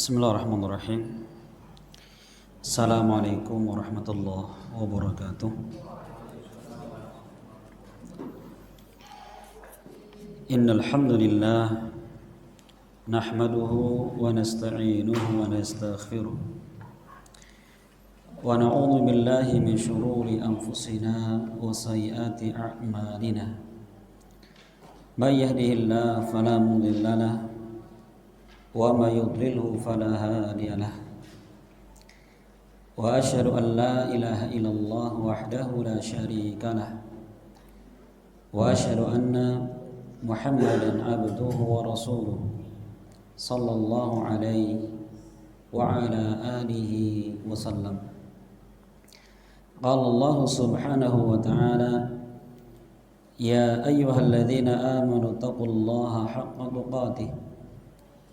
Bismillahirrahmanirrahim. Assalamualaikum warahmatullahi wabarakatuh. Innal hamdalillah nahmaduhu wa nasta'inuhu wa nastaghfiruh wa na'udzu billahi min shururi anfusina wa sayyiati a'malina. May yahdihillahu fala mudilla lahu wa may yudlilhu fala hadiya lahu. Wa asyhadu an la ilaha illallah wahdahu la syarika lah. Wa asyhadu anna Muhammadan abduhu wa rasuluh sallallahu alaihi wa ala alihi wa sallam. Qala Allah subhanahu wa ta'ala: Ya ayyuhalladzina amanu taqullaha haqqa tuqatih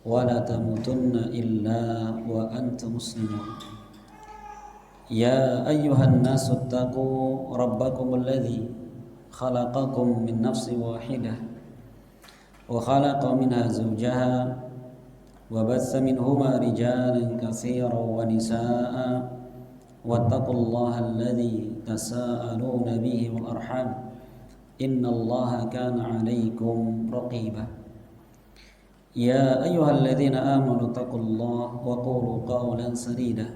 wa la tamutunna illa wa antum muslimun. Ya ayyuhan nasu taqu rabbakum alladhi khalaqakum min nafsin wahidah wa khalaqa minha zawjaha wa bassa minhuma rijalan katsiran wa nisaa'a wattaqullaha alladhi tasaaluna bihi wal arham innallaha kana 'alaykum raqiba. Ya ayyuhalladzina amanu taqullaha wa qulu qawlan sadida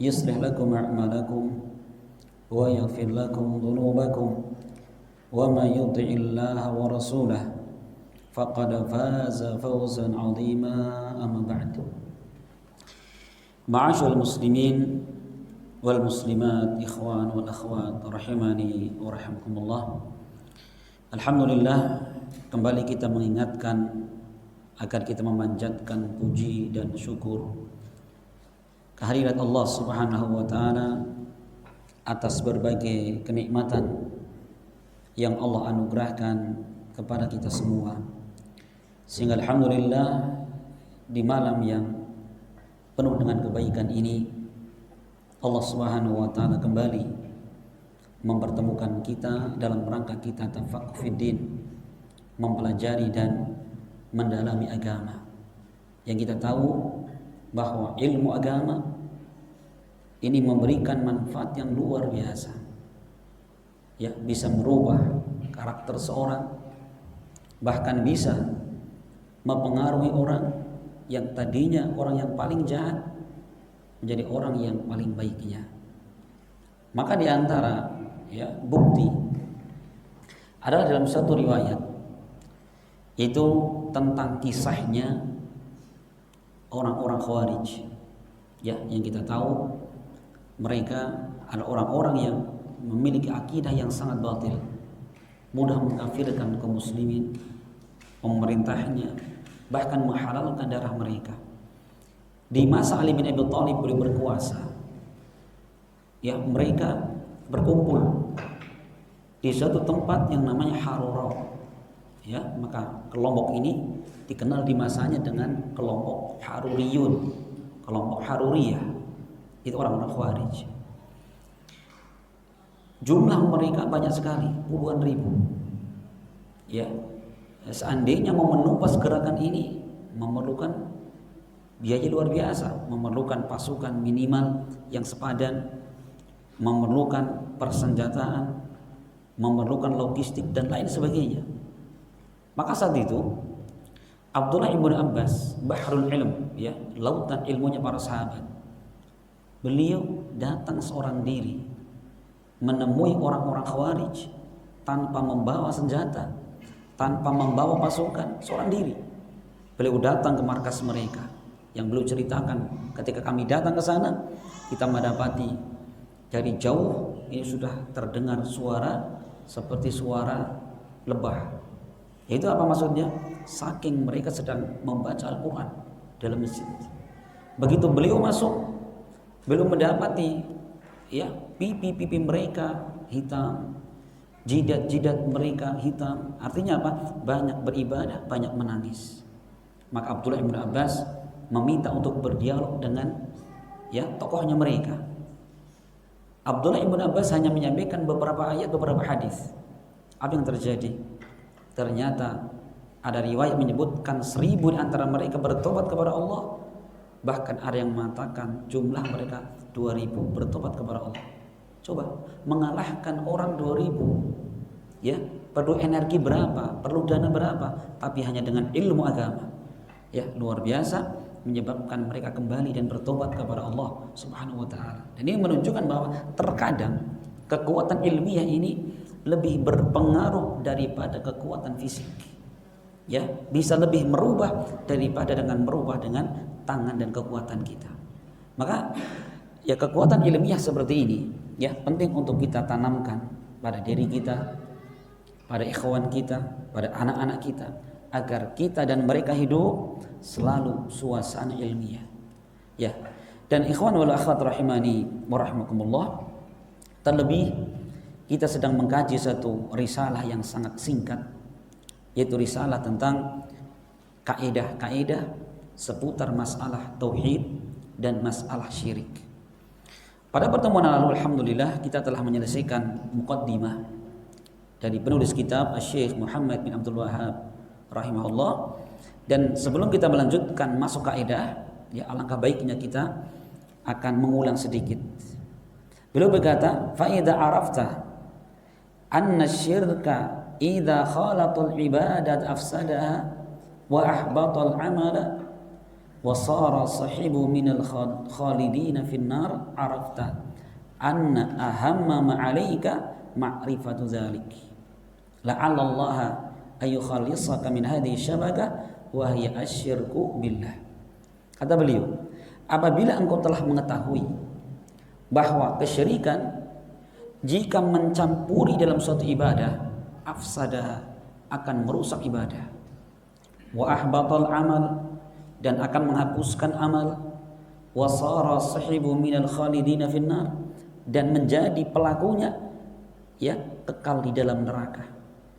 yuslih lakum a'malakum wa yaghfir lakum dhunubakum wa may yuti'illaha wa rasulahu faqad faza fawzan 'azima. Amma ba'du. Ma'asyiral muslimin wal muslimat, ikhwan wal akhwat rahimani wa rahimakumullah. Alhamdulillah, kembali kita mengingatkan agar kita memanjatkan puji dan syukur kehadirat Allah Subhanahu wa taala atas berbagai kenikmatan yang Allah anugerahkan kepada kita semua. Sehingga alhamdulillah di malam yang penuh dengan kebaikan ini Allah Subhanahu wa taala kembali mempertemukan kita dalam rangka kita tafaqquh fiddin, mempelajari dan mendalami agama. Yang kita tahu bahwa ilmu agama ini memberikan manfaat yang luar biasa. Ya, bisa merubah karakter seorang, bahkan bisa mempengaruhi orang yang tadinya orang yang paling jahat menjadi orang yang paling baiknya. Maka di antara bukti adalah dalam satu riwayat, yaitu tentang kisahnya orang-orang Khawarij. Ya, yang kita tahu mereka adalah orang-orang yang memiliki akidah yang sangat batil, mudah mengkafirkan kaum muslimin, pemerintahnya, bahkan menghalalkan darah mereka. Di masa Ali bin Abi Thalib beliau berkuasa, ya, mereka berkumpul di suatu tempat yang namanya Harura. Ya, maka kelompok ini dikenal di masanya dengan kelompok Haruriyun, kelompok Haruriyah. Itu orang-orang Khawarij. Jumlah mereka banyak sekali, puluhan ribu. Ya, seandainya mau menumpas gerakan ini memerlukan biaya luar biasa, memerlukan pasukan minimal yang sepadan, memerlukan persenjataan, memerlukan logistik dan lain sebagainya. Maka saat itu Abdullah ibn Abbas, bahrul ilm, ya, lautan ilmunya para sahabat, beliau datang seorang diri menemui orang-orang Khawarij tanpa membawa senjata, tanpa membawa pasukan, seorang diri. Beliau datang ke markas mereka. Yang beliau ceritakan, ketika kami datang ke sana, kita mendapati dari jauh ini sudah terdengar suara seperti suara lebah. Itu apa maksudnya? Saking mereka sedang membaca Al-Quran dalam masjid. Begitu beliau masuk, beliau mendapati pipi-pipi mereka hitam, jidat-jidat mereka hitam. Artinya apa? Banyak beribadah, banyak menangis. Maka Abdullah bin Abbas meminta untuk berdialog dengan tokohnya mereka. Abdullah bin Abbas hanya menyampaikan beberapa ayat, beberapa hadis. Apa yang terjadi? Ternyata ada riwayat menyebutkan 1000 di antara mereka bertobat kepada Allah Bahkan ada yang mengatakan jumlah mereka 2000 bertobat kepada Allah. Coba mengalahkan orang 2000, ya perlu energi berapa, perlu dana berapa, tapi hanya dengan ilmu agama, ya luar biasa, menyebabkan mereka kembali dan bertobat kepada Allah Subhanahu wa taala. Dan ini menunjukkan bahwa terkadang kekuatan ilmiah ini lebih berpengaruh daripada kekuatan fisik. Ya, bisa lebih merubah daripada dengan merubah dengan tangan dan kekuatan kita. Maka ya kekuatan ilmiah seperti ini ya penting untuk kita tanamkan pada diri kita, pada ikhwan kita, pada anak-anak kita, agar kita dan mereka hidup selalu suasana ilmiah. Ya. Dan ikhwan wal akhwat rahimani wa rahimakumullah, terlebih kita sedang mengkaji satu risalah yang sangat singkat, yaitu risalah tentang kaidah-kaidah seputar masalah tauhid dan masalah syirik. Pada pertemuan lalu alhamdulillah kita telah menyelesaikan muqaddimah dari penulis kitab Syekh Muhammad bin Abdul Wahhab rahimahullah. Dan sebelum kita melanjutkan masuk kaidah, ya alangkah baiknya kita akan mengulang sedikit. Beliau berkata, fa idza arafta anna syirka idza khalatul ibadat afsadaha wa ahbatal amala wa sara sahibu minal khalidina finnar, arafta anna ahamma ma'alaika ma'rifatu dzalik la'alla Allah ayyukhalisaka min hadhihi syabakah wa hiya asyirku billah. Kata beliau, apabila engkau telah mengetahui bahwa kesyirikan jika mencampuri dalam suatu ibadah afsadah, akan merusak ibadah, wa ahbatal amal, dan akan menghapuskan amal, wa sara sahibu minal khalidina finnar, dan menjadi pelakunya ya kekal di dalam neraka.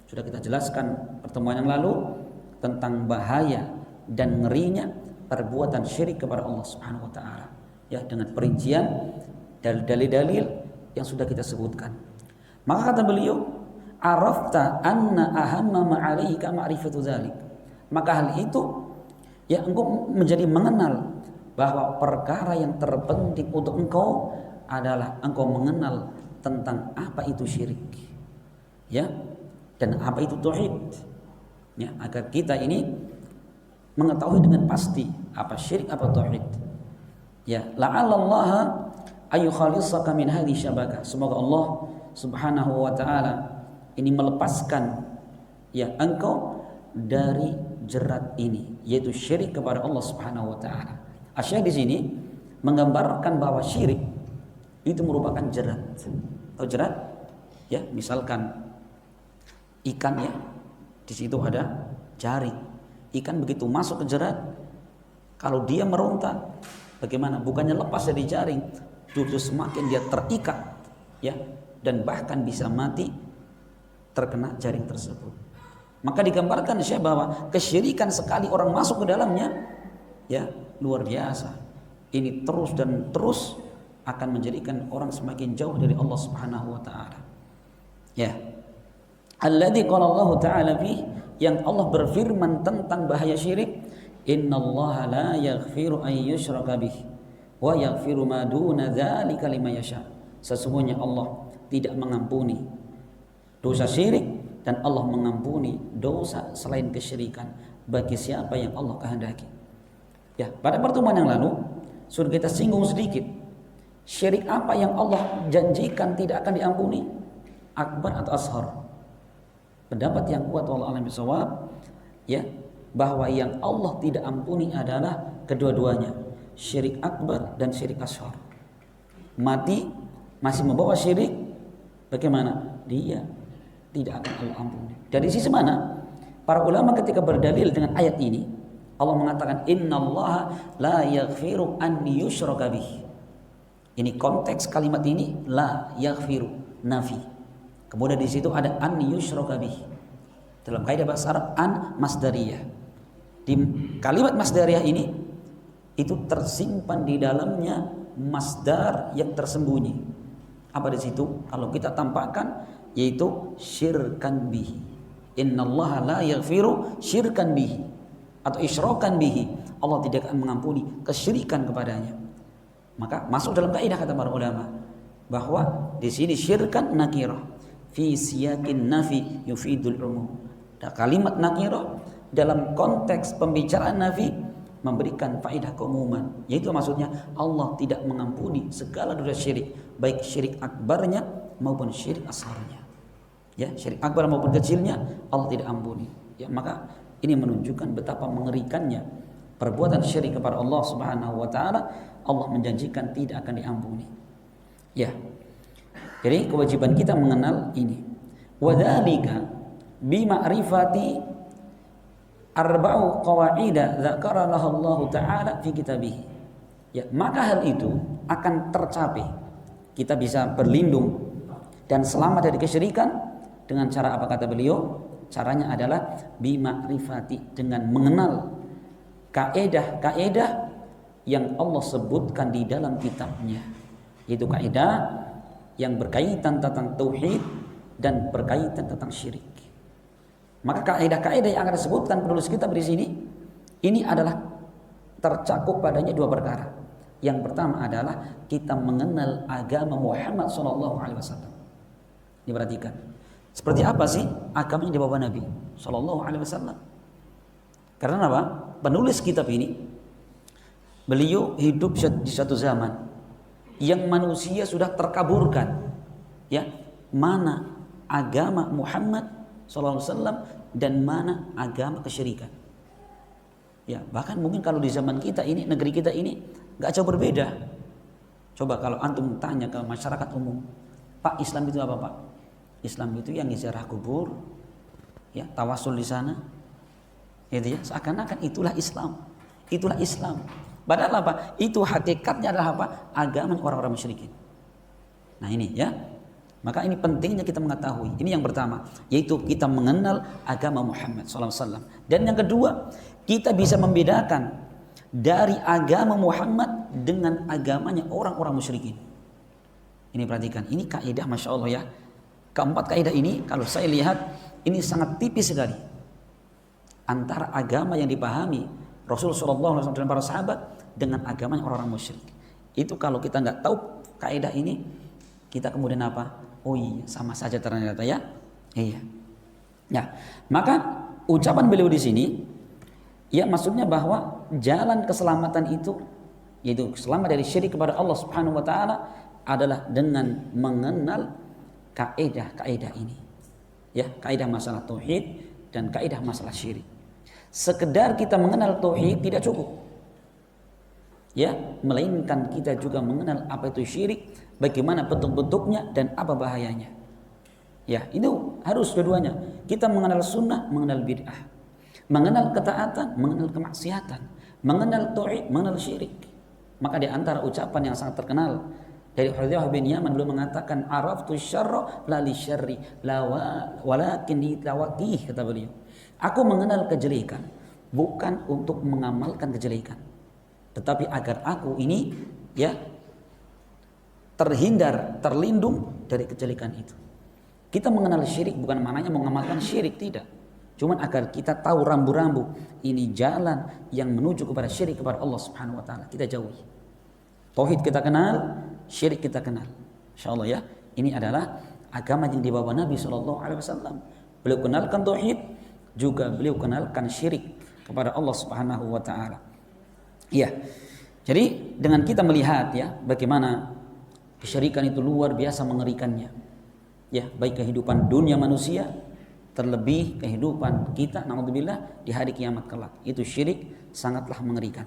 Sudah kita jelaskan pertemuan yang lalu tentang bahaya dan ngerinya perbuatan syirik kepada Allah Subhanahu wa taala, ya dengan perincian dari dalil-dalil yang sudah kita sebutkan. Maka kata beliau, arafta anna ahamma ma'alaika ma'rifatu dzalik. Maka hal itu ya engkau menjadi mengenal bahwa perkara yang terpenting untuk engkau adalah engkau mengenal tentang apa itu syirik, ya, dan apa itu tauhid, ya, agar kita ini mengetahui dengan pasti apa syirik apa tauhid. Ya, la'allallaha ayyukhalisaka min hadhihi syabakah. Semoga Allah Subhanahu wa taala ini melepaskan ya engkau dari jerat ini, yaitu syirik kepada Allah Subhanahu wa taala. Asyik di sini menggambarkan bahwa syirik itu merupakan jerat. Tahu jerat? Ya, misalkan ikan ya, di situ ada jaring. Ikan begitu masuk ke jerat, kalau dia meronta, bagaimana? Bukannya lepas dari jaring, justru semakin dia terikat, ya, dan bahkan bisa mati terkena jaring tersebut. Maka digambarkan Syekh bahwa kesyirikan sekali orang masuk ke dalamnya, ya luar biasa. Ini terus dan terus akan menjadikan orang semakin jauh dari Allah Subhanahu wa taala. Ya. Alladzi qala Allah taala fi, yang Allah berfirman tentang bahaya syirik, innallaha la yaghfiru an yushraka bih wa yaghfiru ma duna dzalika liman yasha. Sesungguhnya Allah tidak mengampuni dosa syirik dan Allah mengampuni dosa selain kesyirikan bagi siapa yang Allah kehendaki. Ya, pada pertemuan yang lalu sudah kita singgung sedikit syirik apa yang Allah janjikan tidak akan diampuni, akbar atau ashar. Pendapat yang kuat wallahu a'lam bishawab, ya, bahwa yang Allah tidak ampuni adalah kedua-duanya, syirik akbar dan syirik ashar. Mati masih membawa syirik, bagaimana? Dia tidak akan Allah ampuni. Dari sisi mana? Para ulama ketika berdalil dengan ayat ini, Allah mengatakan innallaha la yaghfiru an yushraka bih. Ini konteks kalimat ini, la yaghfiru, nafi. Kemudian di situ ada an yushraka bih. Dalam kaidah bahasa Arab an masdariyah. Di kalimat masdariyah ini itu tersimpan di dalamnya masdar yang tersembunyi. Apa di situ? Kalau kita tampakkan yaitu syirkan bihi. Innallaha la yaghfiru syirkan bihi. atau isyrakan bihi, Allah tidak akan mengampuni kesyirikan kepadanya. Maka masuk dalam kaidah kata para ulama bahwa di sini syirkan nakirah fi siyakin nafi yufidul umum. Dan kalimat nakirah dalam konteks pembicaraan nafi memberikan faedah keumuman, yaitu maksudnya Allah tidak mengampuni segala dosa syirik, baik syirik akbarnya maupun syirik asgharnya. Ya, syirik akbar maupun kecilnya Allah tidak ampuni. Ya, maka ini menunjukkan betapa mengerikannya perbuatan syirik kepada Allah Subhanahu wa taala. Allah menjanjikan tidak akan diampuni. Ya. Jadi kewajiban kita mengenal ini. Wa dzalika bi ma'rifati arba'u qawaida dzakaraha Allah taala fi kitabih. Ya, maka hal itu akan tercapai. Kita bisa berlindung dan selamat dari kesyirikan dengan cara apa kata beliau? Caranya adalah bima'rifati, dengan mengenal kaedah-kaedah yang Allah sebutkan di dalam kitabnya, yaitu kaedah yang berkaitan tentang tauhid dan berkaitan tentang syirik. Maka kaedah-kaedah yang akan disebutkan penulis kitab di sini ini adalah tercakup padanya dua perkara. Yang pertama adalah kita mengenal agama Muhammad SAW. Diperhatikan. Seperti apa sih agama yang dibawa Nabi SAW? Karena apa? Penulis kitab ini, beliau hidup di satu zaman yang manusia sudah terkaburkan, ya, mana agama Muhammad SAW dan mana agama kesyirikan. Ya, bahkan mungkin kalau di zaman kita ini, negeri kita ini nggak jauh berbeda. Coba kalau antum tanya ke masyarakat umum, Pak, Islam itu apa, Pak? Islam itu yang ziarah kubur, ya, tawasul di sana, gitu ya. Seakan-akan itulah Islam, itulah Islam. Padahal apa? Itu hakikatnya adalah apa? Agama orang-orang musyrikin. Nah ini ya, maka ini pentingnya kita mengetahui. Ini yang pertama, yaitu kita mengenal agama Muhammad SAW. Dan yang kedua, kita bisa membedakan dari agama Muhammad dengan agamanya orang-orang musyrikin. Ini perhatikan, ini kaidah Masya Allah ya. Keempat kaidah ini kalau saya lihat ini sangat tipis sekali antara agama yang dipahami Rasulullah SAW dan para sahabat dengan agamanya orang-orang musyrik. Itu kalau kita nggak tahu kaidah ini, kita kemudian apa? Oh iya, sama saja ternyata ya. Iya. Ya, maka ucapan beliau di sini ya maksudnya bahwa jalan keselamatan itu, yaitu selamat dari syirik kepada Allah Subhanahu wa taala, adalah dengan mengenal kaidah-kaidah ini. Ya, kaidah masalah tauhid dan kaidah masalah syirik. Sekedar kita mengenal tauhid tidak cukup. Ya, melainkan kita juga mengenal apa itu syirik, bagaimana bentuk-bentuknya dan apa bahayanya. Ya, itu harus keduanya. Kita mengenal sunnah, mengenal bid'ah. Mengenal ketaatan, mengenal kemaksiatan. Mengenal tauhid, mengenal syirik. Maka di antara ucapan yang sangat terkenal dari Hudzaifah bin Yaman, beliau mengatakan araftu syarra la li syarri walakin li tawaqih, kata beliau. Aku mengenal kejelekan bukan untuk mengamalkan kejelekan, tetapi agar aku ini ya terhindar, terlindung dari kejelekan itu. Kita mengenal syirik bukan maknanya mengamalkan syirik, tidak. Cuman agar kita tahu rambu-rambu ini jalan yang menuju kepada syirik kepada Allah Subhanahu wa taala, kita jauhi. Tauhid kita kenal, syirik kita kenal. Insyaallah ya, ini adalah agama yang dibawa Nabi SAW. Beliau kenalkan tauhid, juga beliau kenalkan syirik kepada Allah Subhanahu wa taala. Iya. Jadi dengan kita melihat ya bagaimana kesyirikan itu luar biasa mengerikannya. Ya, baik kehidupan dunia manusia, terlebih kehidupan kita naudzubillah di hari kiamat kelak. Itu syirik sangatlah mengerikan.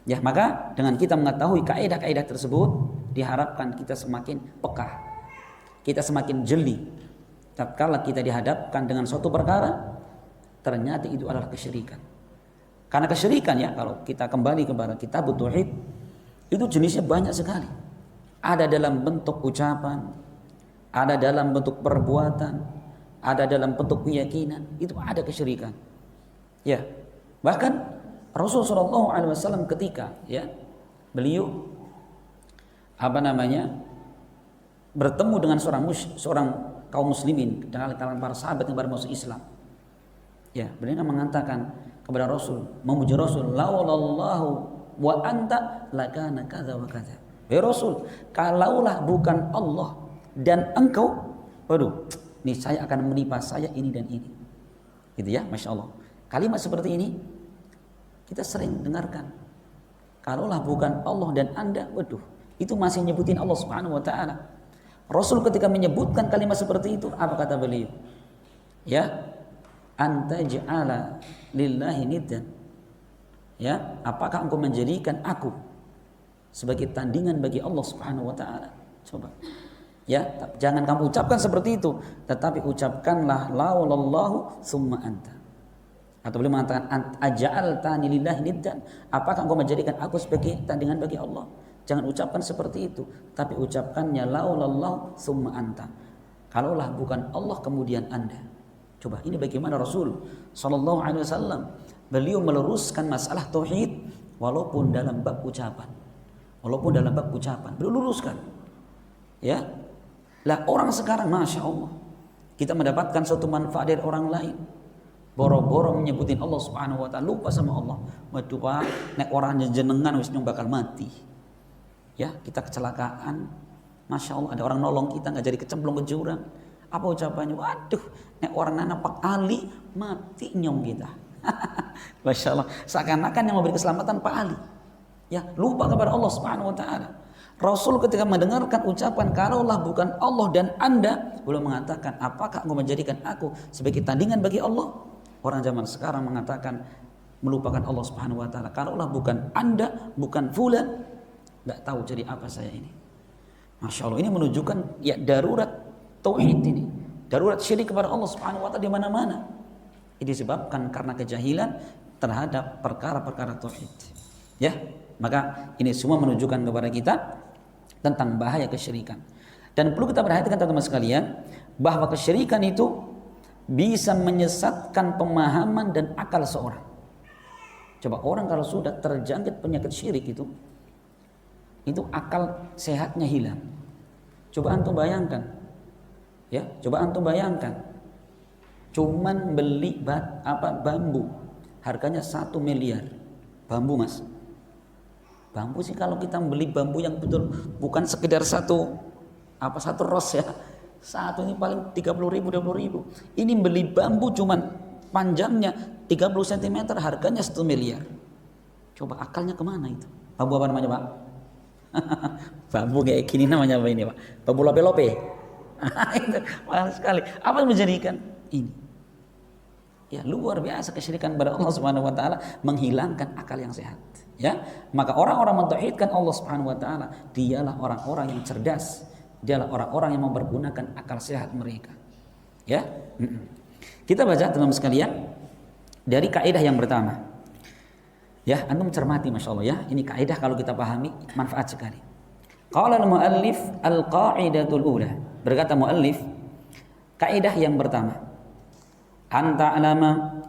Ya, maka dengan kita mengetahui kaidah-kaidah tersebut diharapkan kita semakin peka. Kita semakin jeli tatkala kita dihadapkan dengan suatu perkara ternyata itu adalah kesyirikan. Karena kesyirikan ya, kalau kita kembali kepada kitab tauhid, itu jenisnya banyak sekali. Ada dalam bentuk ucapan, ada dalam bentuk perbuatan, ada dalam bentuk keyakinan, itu ada kesyirikan. Ya, bahkan Rasulullah SAW ketika ya beliau bertemu dengan seorang kaum muslimin dengan kalangan para sahabat yang baru masuk Islam. Ya, beliau mengatakan kepada Rasul, memuji Rasul, laulallahu wa anta lakana kadza wa kadza. Ya Rasul, kalaulah bukan Allah dan engkau, waduh, nih saya akan menimpa saya ini dan ini. Gitu ya, Masya Allah. Kalimat seperti ini kita sering dengarkan. Kalaulah bukan Allah dan Anda, waduh, itu masih nyebutin Allah Subhanahu wa taala. Rasul ketika menyebutkan kalimat seperti itu, apa kata beliau? Ya, anta ja'ala lillahi niddan. Ya, apakah engkau menjadikan aku sebagai tandingan bagi Allah Subhanahu wa taala? Coba. Ya, jangan kamu ucapkan seperti itu, tetapi ucapkanlah laulallahu summa anta. Atau beliau mengatakan aja'altani lillahi niddan, apakah engkau menjadikan aku sebagai tandingan bagi Allah? Jangan ucapkan seperti itu, tapi ucapkannya laulallahu summa anta. Kalaulah bukan Allah kemudian Anda. Coba ini bagaimana Rasul sallallahu alaihi wasallam beliau meluruskan masalah tauhid walaupun dalam bab ucapan. Walaupun dalam bab ucapan beliau luruskan. Ya. Lah orang sekarang Masya Allah kita mendapatkan suatu manfaat dari orang lain. Boro-boro menyebutin Allah Subhanahu wa taala, lupa sama Allah. Waduh Pak, nek orangnya jenengan wis bakal mati. Ya, kita kecelakaan, Masya Allah ada orang nolong kita nggak jadi kecemplung ke jurang. Apa ucapannya? Waduh, nek orang nana Pak Ali mati nyong kita. Masya Allah, seakan-akan yang memberi keselamatan Pak Ali. Ya, lupa kepada Allah Subhanahu wa taala. Rasul ketika mendengarkan ucapan kalaulah bukan Allah dan Anda, beliau mengatakan, apakah engkau menjadikan aku sebagai tandingan bagi Allah? Orang zaman sekarang mengatakan melupakan Allah Subhanahu wa taala. Kalaulah bukan Anda, bukan fulan, nggak tahu jadi apa saya ini. Masya Allah, ini menunjukkan ya darurat tauhid ini, darurat syirik kepada Allah Subhanahu wa taala di mana-mana. Ini disebabkan karena kejahilan terhadap perkara-perkara tauhid. Ya, maka ini semua menunjukkan kepada kita tentang bahaya kesyirikan. Dan perlu kita perhatikan teman-teman sekalian bahwa kesyirikan itu bisa menyesatkan pemahaman dan akal seorang. Coba orang kalau sudah terjangkit penyakit syirik itu akal sehatnya hilang. Coba antum bayangkan. Ya, coba antum bayangkan. Cuman beli bambu harganya 1 miliar. Bambu Mas. Bambu sih kalau kita beli bambu yang betul bukan sekedar satu ros ya. Satu ini paling 30.000, 20.000. Ini beli bambu cuman panjangnya 30 cm harganya 1 miliar. Coba akalnya kemana itu? Bambu apa namanya Pak? Bambu kayak gini namanya apa ini Pak? Bambu lope-lope. Itu mahal sekali. Apa yang menjadikan ini? Ya luar biasa kesyirikan kepada Allah Subhanahu wa taala menghilangkan akal yang sehat. Ya, maka orang-orang mentauhidkan Allah Subhanahu wa taala, dialah orang-orang yang cerdas, dialah orang-orang yang mempergunakan akal sehat mereka. Ya. Kita baca teman-teman sekalian dari kaidah yang pertama. Ya, antum cermati Masya Allah ya. Ini kaidah kalau kita pahami manfaat sekali. Qala al-muallif al-qaidatul ula. Berkata muallif, kaidah yang pertama. Anta alama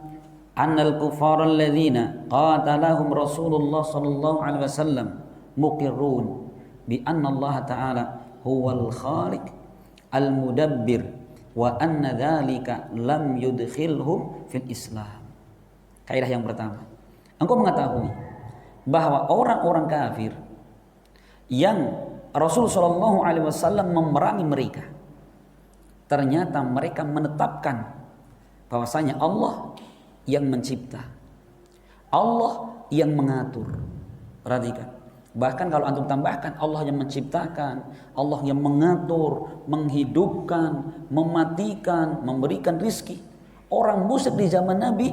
annal kuffar alladzina qatalahum Rasulullah sallallahu alaihi wasallam muqirrun bi anna Allah ta'ala huwal khaliq al-mudabbir wa anna dzalika lam yudkhilhum fil Islam. Kaidah yang pertama. Engkau mengetahui bahwa orang-orang kafir yang Rasul sallallahu alaihi wasallam memerangi mereka, ternyata mereka menetapkan bahwasanya Allah yang mencipta, Allah yang mengatur. Perhatikan. Bahkan kalau antum tambahkan Allah yang menciptakan, Allah yang mengatur, menghidupkan, mematikan, memberikan rizki. Orang musyrik di zaman Nabi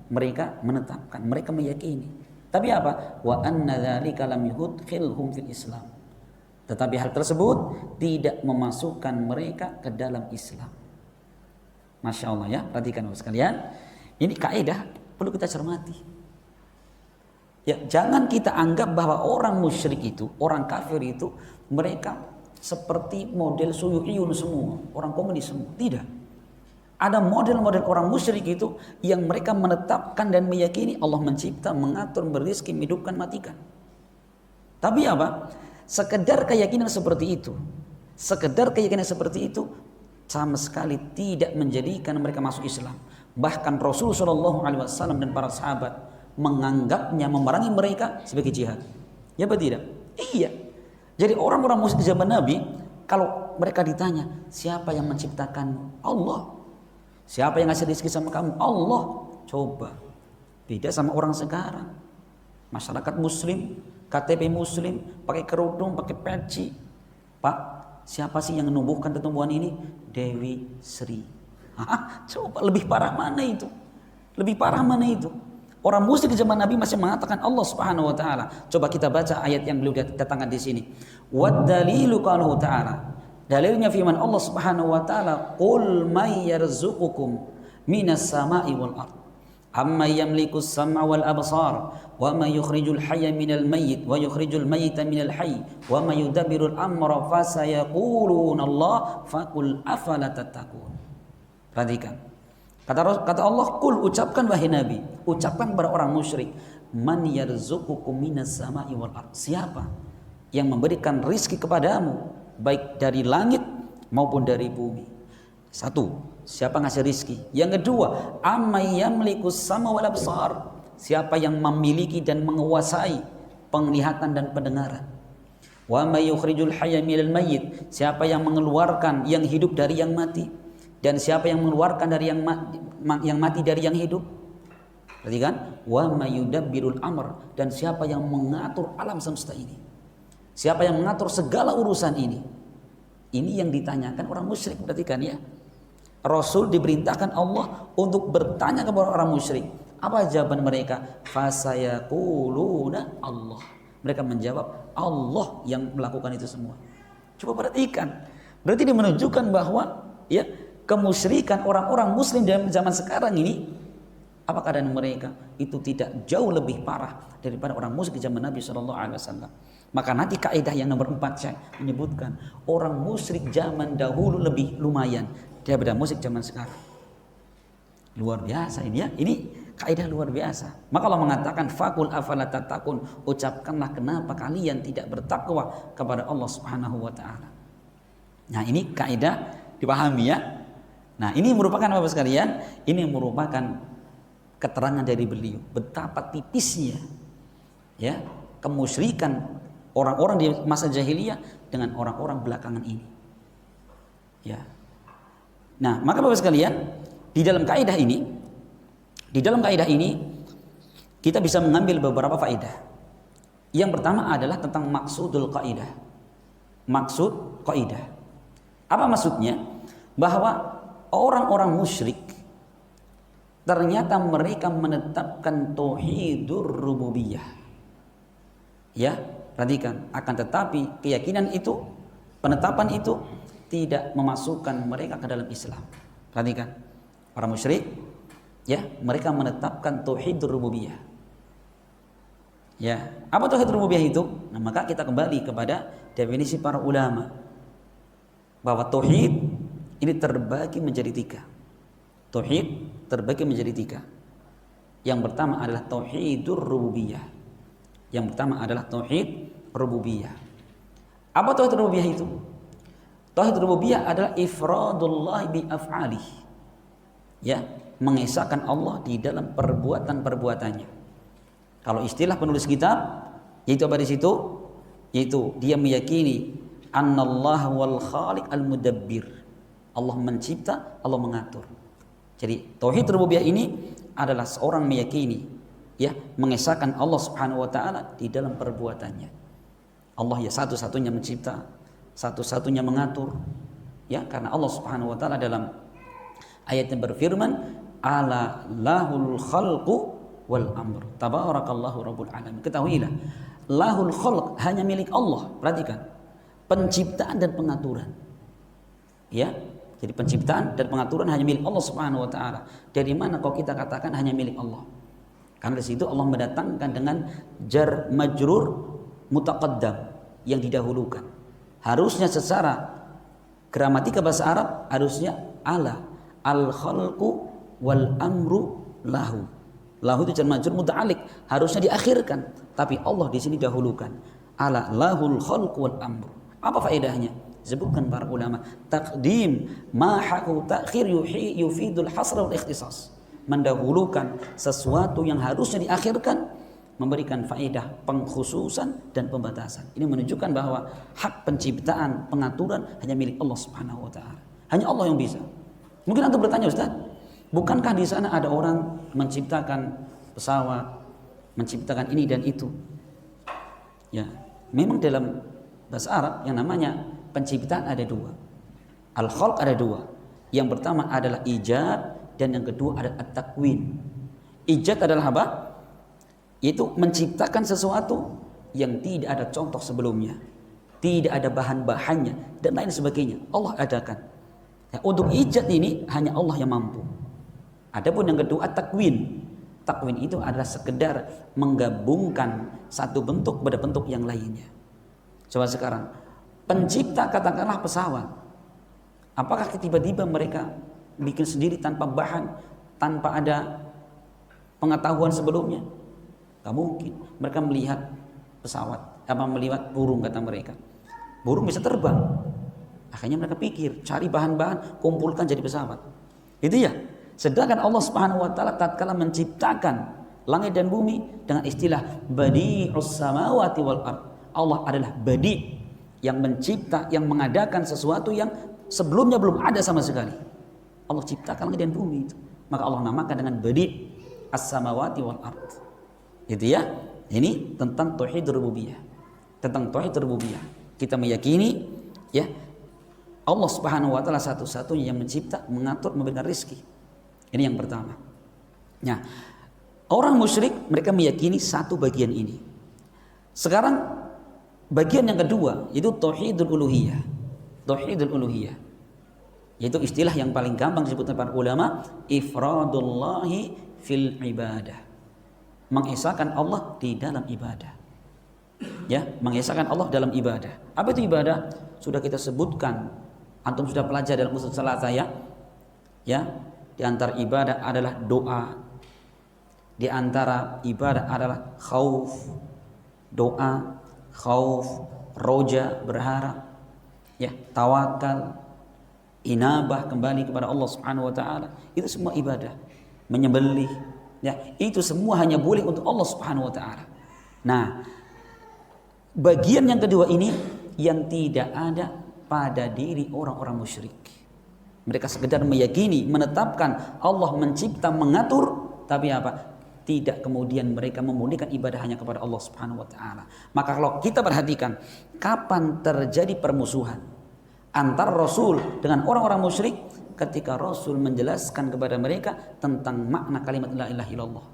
mereka menetapkan, mereka meyakini. Tapi apa? Wa anna dzalika lam yudkhilhum fil Islam. Tetapi hal tersebut tidak memasukkan mereka ke dalam Islam. Masya Allah ya, perhatikan sekalian. Ini kaidah perlu kita cermati. Ya, jangan kita anggap bahwa orang musyrik itu, orang kafir itu, mereka seperti model Suyu'iyun semua, orang komunis semua. Tidak. Ada model-model orang musyrik itu yang mereka menetapkan dan meyakini Allah mencipta, mengatur, berizki, menghidupkan, matikan. Tapi apa? Sekedar keyakinan seperti itu, sama sekali tidak menjadikan mereka masuk Islam. Bahkan Rasulullah SAW dan para sahabat menganggapnya, memerangi mereka sebagai jihad. Ya apa tidak? Iya. Jadi orang-orang musyrik zaman Nabi, kalau mereka ditanya, siapa yang menciptakanmu? Allah. Siapa yang ngasih rezeki sama kamu? Allah. Coba. Beda sama orang sekarang. Masyarakat muslim, KTP muslim, pakai kerudung, pakai peci. Pak, siapa sih yang menumbuhkan pertumbuhan ini? Dewi Sri. Coba lebih parah mana itu? Lebih parah mana itu? Orang musyrik di zaman Nabi masih mengatakan Allah Subhanahu wa taala. Coba kita baca ayat yang beliau datangkan di sini. Wad dalilu qaluhu ta'ala. Dalilnya firman Allah Subhanahu wa taala, "Qul may yarzuqukum minas sama'i wal ard. Amma yamliku as-sam'a wal absar, wa may yukhrijul hayya minal mayyit wa yukhrijul mayyita minal hayy, wa may yudabbirul amra fasayaquluna Allah, faqul afala tattaqun." Perhatikan. Kata Allah, "Qul," ucapkan wahai Nabi, ucapkan kepada orang musyrik, "Man yarzuqukum minas sama'i wal ard." Siapa yang memberikan rizki kepadamu baik dari langit maupun dari bumi? Satu, siapa ngasih rizki? Yang kedua, amay yamlikus sama wal absar. Siapa yang memiliki dan menguasai penglihatan dan pendengaran? Wa may yukhrijul hayya minal mayyit. Siapa yang mengeluarkan yang hidup dari yang mati? Dan siapa yang mengeluarkan dari yang mati dari yang hidup? Berarti kan? Wa may yudabbirul amr. Dan siapa yang mengatur alam semesta ini? Siapa yang mengatur segala urusan ini? Ini yang ditanyakan orang musyrik. Perhatikan ya. Rasul diperintahkan Allah untuk bertanya kepada orang musyrik. Apa jawaban mereka? Fasayaquluna Allah. Mereka menjawab Allah yang melakukan itu semua. Coba perhatikan. Berarti dia menunjukkan bahwa ya, kemusyrikan orang-orang muslim dalam zaman sekarang ini, apa keadaan mereka? Itu tidak jauh lebih parah daripada orang musyrik zaman Nabi SAW. Maka nanti kaidah yang nomor 4 saya menyebutkan, orang musyrik zaman dahulu lebih lumayan daripada musyrik zaman sekarang. Luar biasa ini ya. Ini kaidah luar biasa. Maka Allah mengatakan, "Faqul afala tattaqun." Ucapkanlah kenapa kalian tidak bertakwa kepada Allah Subhanahu wa taala. Nah, ini kaidah dipahami ya. Nah, ini merupakan apa sekalian? Ini merupakan keterangan dari beliau betapa tipisnya ya kemusyrikan orang-orang di masa jahiliyah dengan orang-orang belakangan ini. Ya. Nah, maka Bapak sekalian, di dalam kaidah ini kita bisa mengambil beberapa faedah. Yang pertama adalah tentang maksudul kaidah. Maksud kaidah. Apa maksudnya? Bahwa orang-orang musyrik ternyata mereka menetapkan tauhidur rububiyah. Ya, perhatikan. Akan tetapi keyakinan itu, penetapan itu tidak memasukkan mereka ke dalam Islam. Perhatikan. Orang musyrik ya, mereka menetapkan tauhidur rububiyah. Ya, apa tauhid rububiyah itu? Nah, maka kita kembali kepada definisi para ulama bahwa tauhid ini terbagi menjadi 3. Tauhid terbagi menjadi 3. Yang pertama adalah tauhidur rububiyah. Yang pertama adalah tauhid rububiyah. Apa tauhid rububiyah itu? Tauhid rububiyah adalah ifradullah bi af'alih. Ya, mengesahkan Allah di dalam perbuatan-perbuatannya. Kalau istilah penulis kitab, yaitu apa di situ? Yaitu dia meyakini annallaha wal khaliq al mudabbir. Allah mencipta, Allah mengatur. Jadi tauhid rububiyah ini adalah seorang meyakini ya, mengesahkan Allah Subhanahu wa taala di dalam perbuatannya. Allah ya satu-satunya mencipta, satu-satunya mengatur. Ya, karena Allah Subhanahu wa taala dalam ayatnya berfirman, "Ala lahul khalqu wal amr. Tabarakallahu rabbul alamin." Ketahuilah, lahul khalq hanya milik Allah. Perhatikan. Penciptaan dan pengaturan. Ya, jadi penciptaan dan pengaturan hanya milik Allah Subhanahu wa taala. Dari mana kok kita katakan hanya milik Allah? Karena di situ Allah mendatangkan dengan jar majrur mutaqaddam yang didahulukan. Harusnya secara gramatika bahasa Arab harusnya ala al khalqu wal amru lahu. Lahu itu jar majrur muta'alliq, harusnya diakhirkan, tapi Allah di sini dahulukan. Ala lahul khalqu wal amru. Apa faedahnya? Disebutkan para ulama, taqdim ma haku ta'khir yufidul hasra wal ikhtisas. mendahulukan sesuatu yang harusnya diakhirkan, memberikan faedah pengkhususan dan pembatasan. Ini menunjukkan bahwa hak penciptaan, pengaturan hanya milik Allah Subhanahu wa taala. Hanya Allah yang bisa. Mungkin Anda bertanya, Ustaz, bukankah di sana ada orang menciptakan pesawat, menciptakan ini dan itu? Ya, memang dalam bahasa Arab yang namanya penciptaan ada dua. Al-khalq ada dua. Yang pertama adalah ijad dan yang kedua adalah at-takwin. Ijad adalah apa? Yaitu menciptakan sesuatu yang tidak ada contoh sebelumnya, tidak ada bahan-bahannya dan lain sebagainya. Allah adakan. Ya, untuk ijad ini hanya Allah yang mampu. Adapun yang kedua at-takwin. Takwin itu adalah sekedar menggabungkan satu bentuk pada bentuk yang lainnya. Coba sekarang, pencipta katakanlah pesawat, apakah tiba-tiba mereka bikin sendiri tanpa bahan, tanpa ada pengetahuan sebelumnya? Gak mungkin. Mereka melihat pesawat, melihat burung, kata mereka, burung bisa terbang. Akhirnya mereka pikir, cari bahan-bahan, kumpulkan jadi pesawat. Itu ya. Sedangkan Allah Subhanahu wa taala tatkala menciptakan langit dan bumi dengan istilah badi'us samawati wal ard. Allah adalah badi, yang mencipta, yang mengadakan sesuatu yang sebelumnya belum ada sama sekali. Allah ciptakan langit dan bumi itu. Maka Allah namakan dengan badi' as-samawati wal ard. Itu ya. Ini tentang tauhid rububiyah. Tentang tauhid rububiyah. Kita meyakini ya Allah Subhanahu wa taala satu-satunya yang mencipta, mengatur, memberikan rezeki. Ini yang pertama. Nah, orang musyrik mereka meyakini satu bagian ini. Sekarang bagian yang kedua yaitu tauhidul uluhiyah. Tauhidul uluhiyah yaitu istilah yang paling gampang disebutkan para ulama, ifradullahi fil ibadah. Mengesahkan Allah di dalam ibadah. Ya, mengesahkan Allah dalam ibadah. Apa itu ibadah? Sudah kita sebutkan, antum sudah pelajari dalam usul salat saya. Ya, di antara ibadah adalah doa. Di antara ibadah adalah khauf, doa, khauf, roja, berharap, ya, tawakal, inabah, kembali kepada Allah Subhanahu wa taala. Itu semua ibadah. Menyembelih, ya, itu semua hanya boleh untuk Allah Subhanahu wa taala. Nah, bagian yang kedua ini yang tidak ada pada diri orang-orang musyrik. Mereka sekedar meyakini, menetapkan Allah mencipta, mengatur, tapi apa? Tidak kemudian mereka memurnikan ibadah hanya kepada Allah Subhanahu wa taala. Maka kalau kita perhatikan, kapan terjadi permusuhan antara Rasul dengan orang-orang musyrik? Ketika Rasul menjelaskan kepada mereka tentang makna kalimat la ilaha illallah,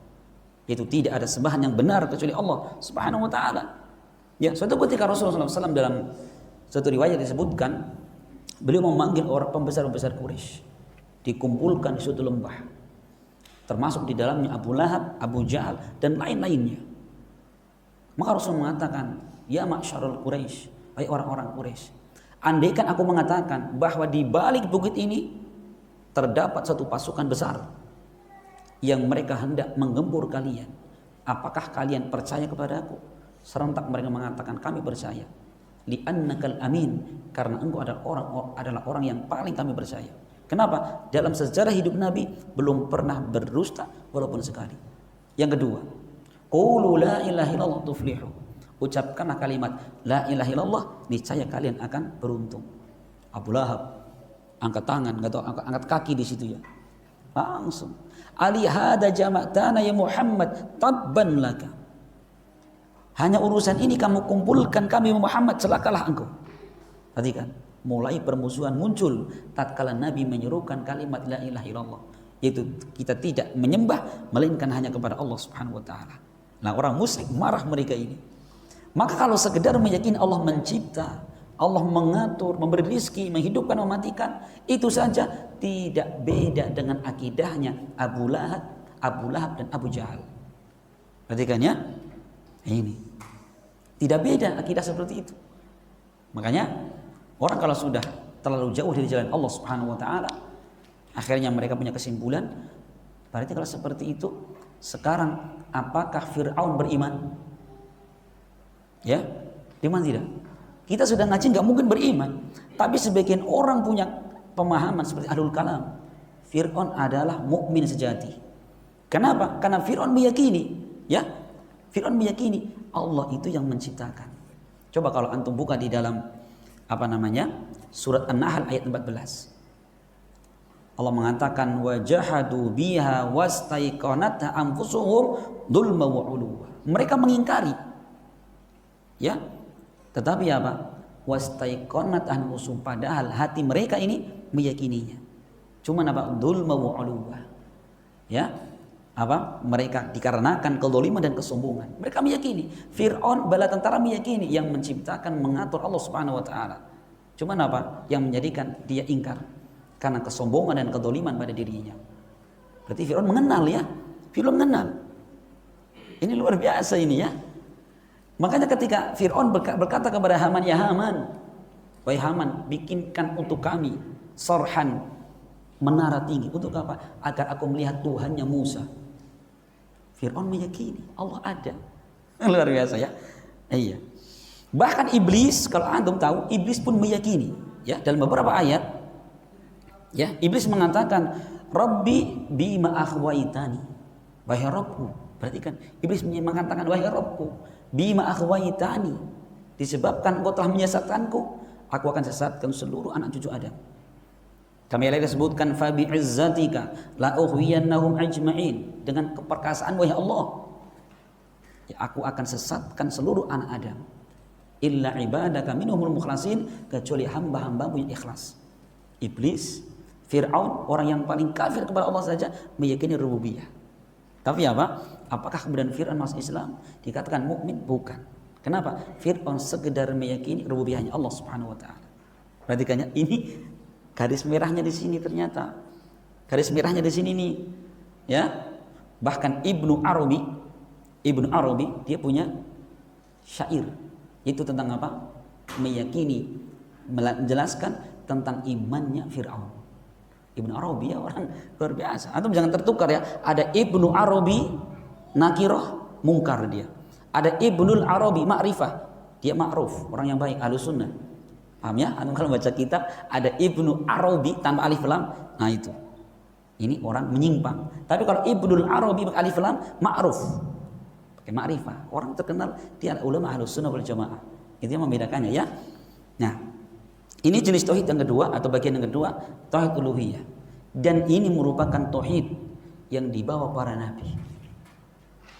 yaitu tidak ada sembahan yang benar kecuali Allah Subhanahu wa taala. Ya, suatu ketika Rasulullah SAW dalam satu riwayat disebutkan, beliau memanggil orang pembesar-pembesar Quraisy, dikumpulkan di suatu lembah, termasuk di dalamnya Abu Lahab, Abu Jahal dan lain-lainnya. Maka Rasul mengatakan, ya ma'syarul Quraisy, hai orang-orang Quraisy, andaikan aku mengatakan bahwa di balik bukit ini terdapat satu pasukan besar yang mereka hendak menggempur kalian, apakah kalian percaya kepadaku? Serentak mereka mengatakan, kami percaya. Li'annakal amin, karena engkau adalah orang yang paling kami percaya. Kenapa? Dalam sejarah hidup Nabi belum pernah berdusta walaupun sekali. Yang kedua, qulu la ilaha illallah tuflihu, ucapkanlah kalimat la ilaha illallah, niscaya kalian akan beruntung. Abu Lahab angkat tangan, atau angkat kaki di situ ya, langsung, ali hada jama'tana ya Muhammad tabban laka, hanya urusan ini kamu kumpulkan kami Muhammad, celakalah engkau. Tadi kan mulai permusuhan muncul tatkala Nabi menyerukan kalimat la ilaha illallah, yaitu kita tidak menyembah melainkan hanya kepada Allah Subhanahu wa taala. Nah, orang musyrik marah mereka ini. Maka kalau sekedar meyakini Allah mencipta, Allah mengatur, memberi rezeki, menghidupkan, mematikan, itu saja tidak beda dengan akidahnya Abu Lahab dan Abu Jahal. Perhatikan ya. Ini tidak beda akidah seperti itu. Makanya orang kalau sudah terlalu jauh dari jalan Allah Subhanahu wa taala, akhirnya mereka punya kesimpulan, berarti kalau seperti itu, sekarang apakah Fir'aun beriman? Ya, beriman tidak? Kita sudah ngaji nggak mungkin beriman, tapi sebagian orang punya pemahaman seperti Ahlul Kalam. Fir'aun adalah mukmin sejati. Kenapa? Karena Fir'aun meyakini, ya, Fir'aun meyakini Allah itu yang menciptakan. Coba kalau antum buka di dalam surat An-Nahl ayat 14. Allah mengatakan wajahadu biha wastaiqanatha anfusuhum dzulma wa 'uluwa. Mereka mengingkari. Ya. Tetapi apa? Wastaiqanat anfusuhum, padahal hati mereka ini meyakininya. Cuma apa? Dzulma wa 'uluwa. Ya. Mereka dikarenakan kezaliman dan kesombongan. Mereka meyakini. Fir'aun bala tentara meyakini yang menciptakan, mengatur Allah Subhanahu wa taala. Cuma apa? Yang menjadikan dia ingkar karena kesombongan dan kezaliman pada dirinya. Berarti Fir'aun mengenal, ya. Fir'aun mengenal. Ini luar biasa ini, ya. Makanya ketika Fir'aun berkata kepada Haman, ya Haman, wahai Haman, bikinkan untuk kami sorhan, menara tinggi. Untuk apa? Agar aku melihat Tuhannya Musa. Fir'aun meyakini Allah ada. Luar biasa, ya. Iya. Bahkan iblis, kalau antum tahu, iblis pun meyakini, ya, dalam beberapa ayat, ya, iblis mengatakan Rabbi bima akhwaitani, wahai Rabbku. Berarti kan iblis mengatakan wahai Rabbku bima akhwaitani, disebabkan engkau telah menyesatkanku, aku akan sesatkan seluruh anak cucu Adam. Kami lain disebutkan fa bi izzatika la ughwiyannahum ajma'in, dengan keperkasaan wahai Allah, ya, aku akan sesatkan seluruh anak Adam, illa ibadaka minhumul mukhlasin, kecuali hamba-hambamu yang ikhlas. Iblis, Fir'aun, orang yang paling kafir kepada Allah saja meyakini rububiyah. Tapi apa? Apakah kemudian Fir'aun masuk Islam dikatakan mukmin? Bukan. Kenapa? Fir'aun sekedar meyakini rububiyahnya Allah Subhanahu wa taala. Perhatikannya, ini garis merahnya di sini ternyata. Garis merahnya di sini nih. Ya. Bahkan Ibnu Arabi dia punya syair. Itu tentang apa? Meyakini, menjelaskan tentang imannya Fir'aun. Ibnu Arabi, ya, orang luar biasa. Antum jangan tertukar, ya. Ada Ibnu Arabi nakirah, mungkar dia. Ada Ibnul Arabi ma'rifah, dia ma'ruf, orang yang baik, ahlus sunnah. Paham, ya? Antum kalau baca kitab ada Ibnu Arabi tanpa alif lam, nah itu. Ini orang menyimpang. Tapi kalau Ibnul Arabi pakai alif lam, ma'ruf, pakai ma'rifah, orang terkenal, dia ulama ahlus sunnah wal jamaah. Itu yang membedakannya, ya. Nah, ini jenis tauhid yang kedua atau bagian yang kedua, tauhid uluhiyah. Dan ini merupakan tauhid yang dibawa para nabi.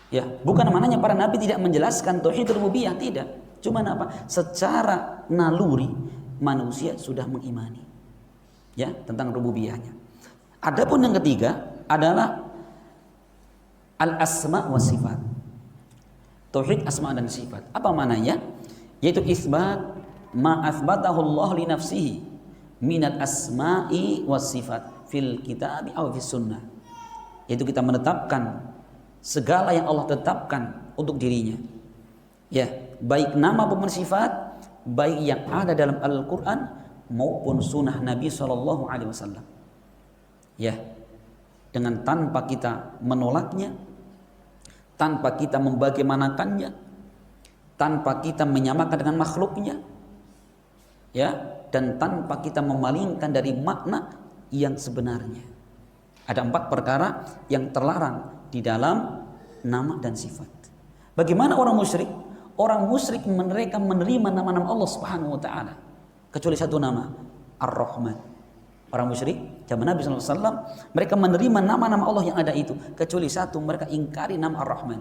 Ya, bukan maknanya para nabi tidak menjelaskan tauhid rububiyah, tidak. Cuma apa? Secara naluri manusia sudah mengimani, ya, tentang rububiyahnya. Adapun yang ketiga adalah al-asma wa sifat. Tauhid asma dan sifat. Apa maknanya? Yaitu isbat ma athbatahu Allah li nafsihi minal asma'i was sifat fil kitabi aw fis sunnah. Yaitu kita menetapkan segala yang Allah tetapkan untuk dirinya, ya, baik nama maupun sifat, baik yang ada dalam Al-Quran maupun sunnah Nabi SAW, ya, dengan tanpa kita menolaknya, tanpa kita membagaimanakannya, tanpa kita menyamakan dengan makhluknya, ya, dan tanpa kita memalingkan dari makna yang sebenarnya. Ada 4 perkara yang terlarang di dalam nama dan sifat. Bagaimana orang musyrik? Orang musyrik mereka menerima nama-nama Allah Subhanahu wa taala kecuali satu nama, Ar-Rahman. Orang musyrik zaman Nabi SAW, mereka menerima nama-nama Allah yang ada itu kecuali satu, mereka ingkari nama Ar-Rahman.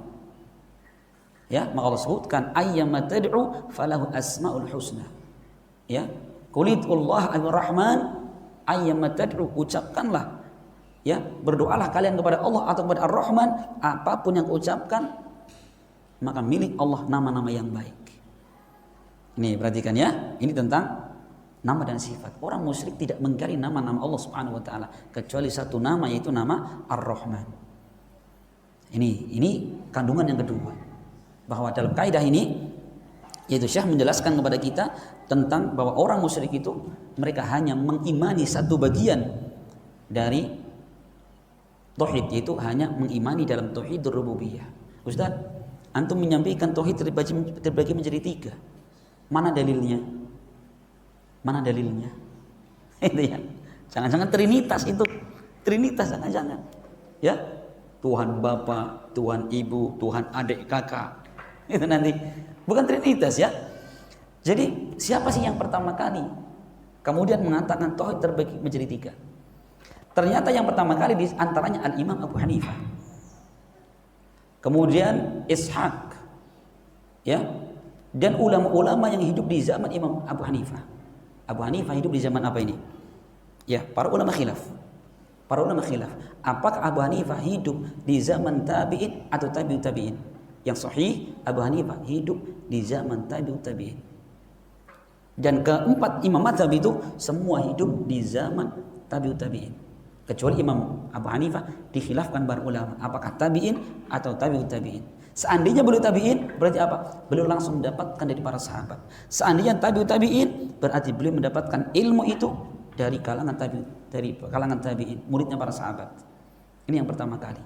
Ya, maka Allah sebutkan ayyama tad'u falahu asmaul husna. Ya, qulillah ar-Rahman ayyama tad'u, ucapkanlah, ya, berdoalah kalian kepada Allah atau kepada Ar-Rahman, apapun yang ucapkan maka milik Allah nama-nama yang baik. Ini perhatikan, ya, ini tentang nama dan sifat. Orang musyrik tidak mengingkari nama-nama Allah Subhanahu wa taala kecuali satu nama, yaitu nama Ar-Rahman. Ini kandungan yang kedua, bahwa dalam kaidah ini, yaitu Syekh menjelaskan kepada kita tentang bahwa orang musyrik itu mereka hanya mengimani satu bagian dari tauhid, yaitu hanya mengimani dalam tauhid rububiyah. Ustaz, antum menyampaikan tauhid terbagi menjadi 3. Mana dalilnya? Mana dalilnya? Itu, ya. Jangan-jangan trinitas itu. Trinitas, jangan-jangan. Ya. Tuhan Bapa, Tuhan Ibu, Tuhan adik kakak. Itu nanti bukan trinitas ya. Jadi siapa sih yang pertama kali kemudian mengatakan tauhid terbagi menjadi 3? Ternyata yang pertama kali di antaranya Al-Imam Abu Hanifah. Kemudian Ishaq. Ya. Dan ulama-ulama yang hidup di zaman Imam Abu Hanifah. Abu Hanifah hidup di zaman apa ini? Ya, para ulama khilaf. Para ulama khilaf. Apakah Abu Hanifah hidup di zaman tabi'in atau tabi'ut tabi'in? Yang sahih, Abu Hanifah hidup di zaman tabi'ut tabi'in. Dan keempat imam mazhab itu semua hidup di zaman tabi'ut tabi'in. Kecuali Imam Abu Hanifah dikhilafkan para ulama, apakah tabi'in atau tabi'ut tabi'in. Seandainya beliau tabi'in, berarti apa? Beliau langsung mendapatkan dari para sahabat. Seandainya tabi'ut tabi'in, berarti beliau mendapatkan ilmu itu dari kalangan tabi'in, muridnya para sahabat. Ini yang pertama kali.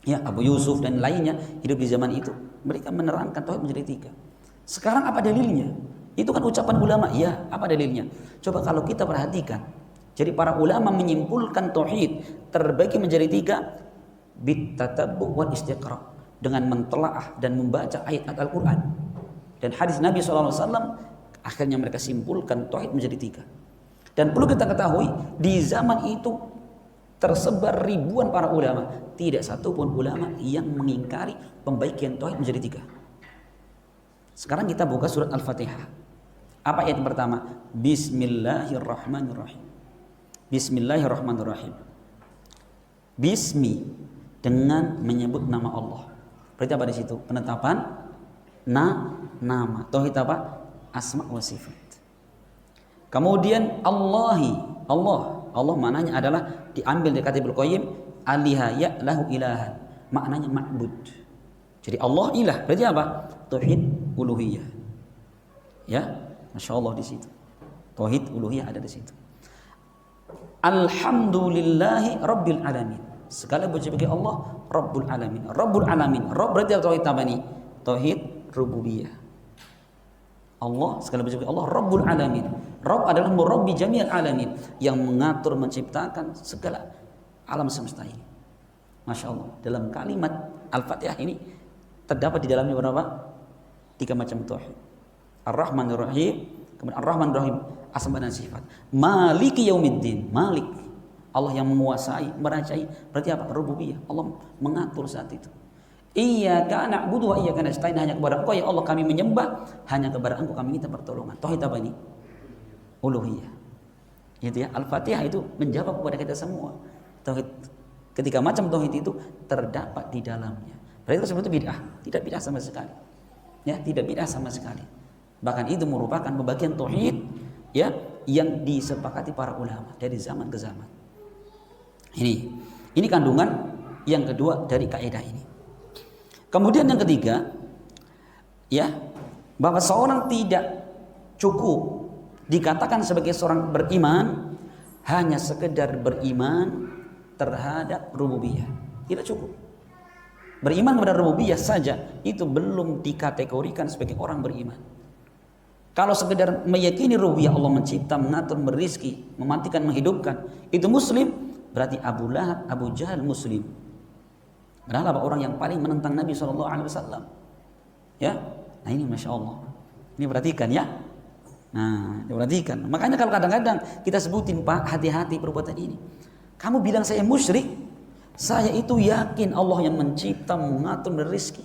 Ya, Abu Yusuf dan lainnya hidup di zaman itu. Mereka menerangkan tauhid menjadi 3. Sekarang apa dalilnya? Itu kan ucapan ulama. Ya, apa dalilnya? Coba kalau kita perhatikan. Jadi para ulama menyimpulkan tauhid terbagi menjadi 3 bitatabbu wal istiqra, dengan mentelaah dan membaca ayat Al-Quran dan hadis Nabi SAW. Akhirnya mereka simpulkan tauhid menjadi 3. Dan perlu kita ketahui, di zaman itu tersebar ribuan para ulama, tidak satupun ulama yang mengingkari pembagian tauhid menjadi 3. Sekarang kita buka surat Al-Fatihah. Apa ayat yang pertama? Bismillahirrahmanirrahim. Bismillahirrahmanirrahim. Bismi, dengan menyebut nama Allah. Berarti apa di situ? Penetapan nama. Tauhid apa? Asma wa sifat. Kemudian Allah maknanya adalah diambil dari kata Ibnu Qayyim, aliha ya lahu ilahan, maknanya ma'bud. Jadi Allah ilah, berarti apa? Tauhid uluhiyah. Ya, Masya Allah di situ. Tauhid uluhiyah ada di situ. Alhamdulillahi rabbil alamin. Segala puji bagi Allah Rabbul alamin. Rabbul alamin. Rabb berarti tauhid apa nih? Tauhid rububiyah. Allah, segala puji bagi Allah Rabbul alamin. Rabb adalah murabbi jami'al alamin, yang mengatur, menciptakan segala alam semesta ini. Masya Allah. Dalam kalimat Al-Fatihah ini terdapat di dalamnya berapa? 3 macam tauhid. Ar-Rahmanir Rahim, kemudian Ar-Rahmanir Rahim, asma dan sifat. Maliki yaumiddin, Malik, Allah yang menguasai, merajai. Berarti apa? Rububiyah. Allah mengatur saat itu. Iyyaka na'budu wa iyyaka nasta'in, hanya kepada Engkau ya Allah kami menyembah, hanya kepada Engkau kami minta pertolongan. Tauhid apa ini? Uluhiyah. Gitu ya. Al-Fatihah itu menjawab kepada kita semua. Tauhid, ketika macam tauhid itu terdapat di dalamnya. Berarti tersebut itu bid'ah, tidak bid'ah sama sekali. Ya, tidak bid'ah sama sekali. Bahkan itu merupakan pembagian tauhid ya yang disepakati para ulama dari zaman ke zaman. Ini kandungan yang kedua dari kaidah ini. Kemudian yang ketiga, ya, bahwa seorang tidak cukup dikatakan sebagai seorang beriman hanya sekedar beriman terhadap rububiyah. Tidak cukup. Beriman kepada rububiyah saja itu belum dikategorikan sebagai orang beriman. Kalau sekedar meyakini rububiyah Allah mencipta, mengatur, merizki, mematikan, menghidupkan, itu muslim, berarti Abu Lahab, Abu Jahal muslim. Padahal apa? Orang yang paling menentang Nabi SAW. Ya, nah ini Masya Allah. Ini perhatikan ya. Nah, perhatikan. Makanya kalau kadang-kadang kita sebutin, Pak, hati-hati perbuatan ini. Kamu bilang saya musyrik, saya itu yakin Allah yang mencipta, mengatur, merizki.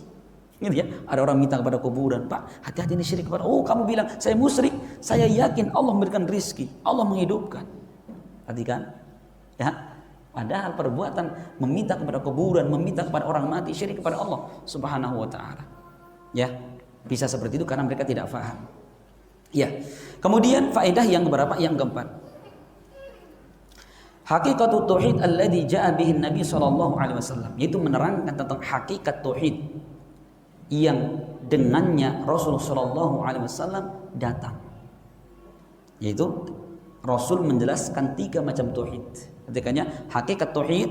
Gitu ya. Ada orang minta kepada kuburan, Pak, hati-hati ini syirik kepada. Oh, kamu bilang saya musyrik, saya yakin Allah memberikan rizki, Allah menghidupkan. Perhatikan, ya. Padahal perbuatan meminta kepada kuburan, meminta kepada orang mati, syirik kepada Allah Subhanahu wa taala. Ya, bisa seperti itu karena mereka tidak faham. Ya. Kemudian faedah yang berapa? Yang keempat. Hakikatut tauhid alladzi jaa bihi Nabi sallallahu alaihi wasallam, yaitu menerangkan tentang hakikat tauhid yang dengannya Rasul sallallahu alaihi wasallam datang. Yaitu Rasul menjelaskan 3 macam tauhid. Ketikanya hakikat tauhid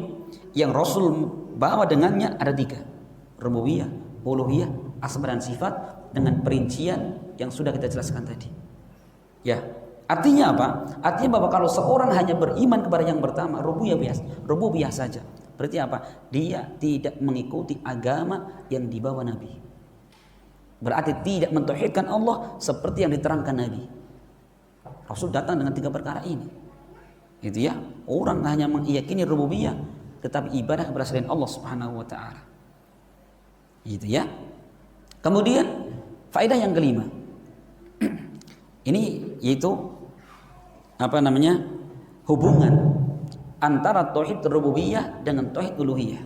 yang Rasul bawa dengannya ada 3. Rububiyah, uluhiyah, asma dan sifat dengan perincian yang sudah kita jelaskan tadi. Ya, artinya apa? Artinya bahwa kalau seorang hanya beriman kepada yang pertama, rububiyah saja, Berarti apa? Dia tidak mengikuti agama yang dibawa Nabi. Berarti tidak mentauhidkan Allah seperti yang diterangkan Nabi. Rasul datang dengan 3 perkara ini. Itu ya, orang hanya meyakini rububiyah tetapi ibadah kepada selain Allah Subhanahu wa taala. Gitu ya. Kemudian faedah yang kelima. Ini yaitu hubungan antara tauhid rububiyah dengan tauhid uluhiyah.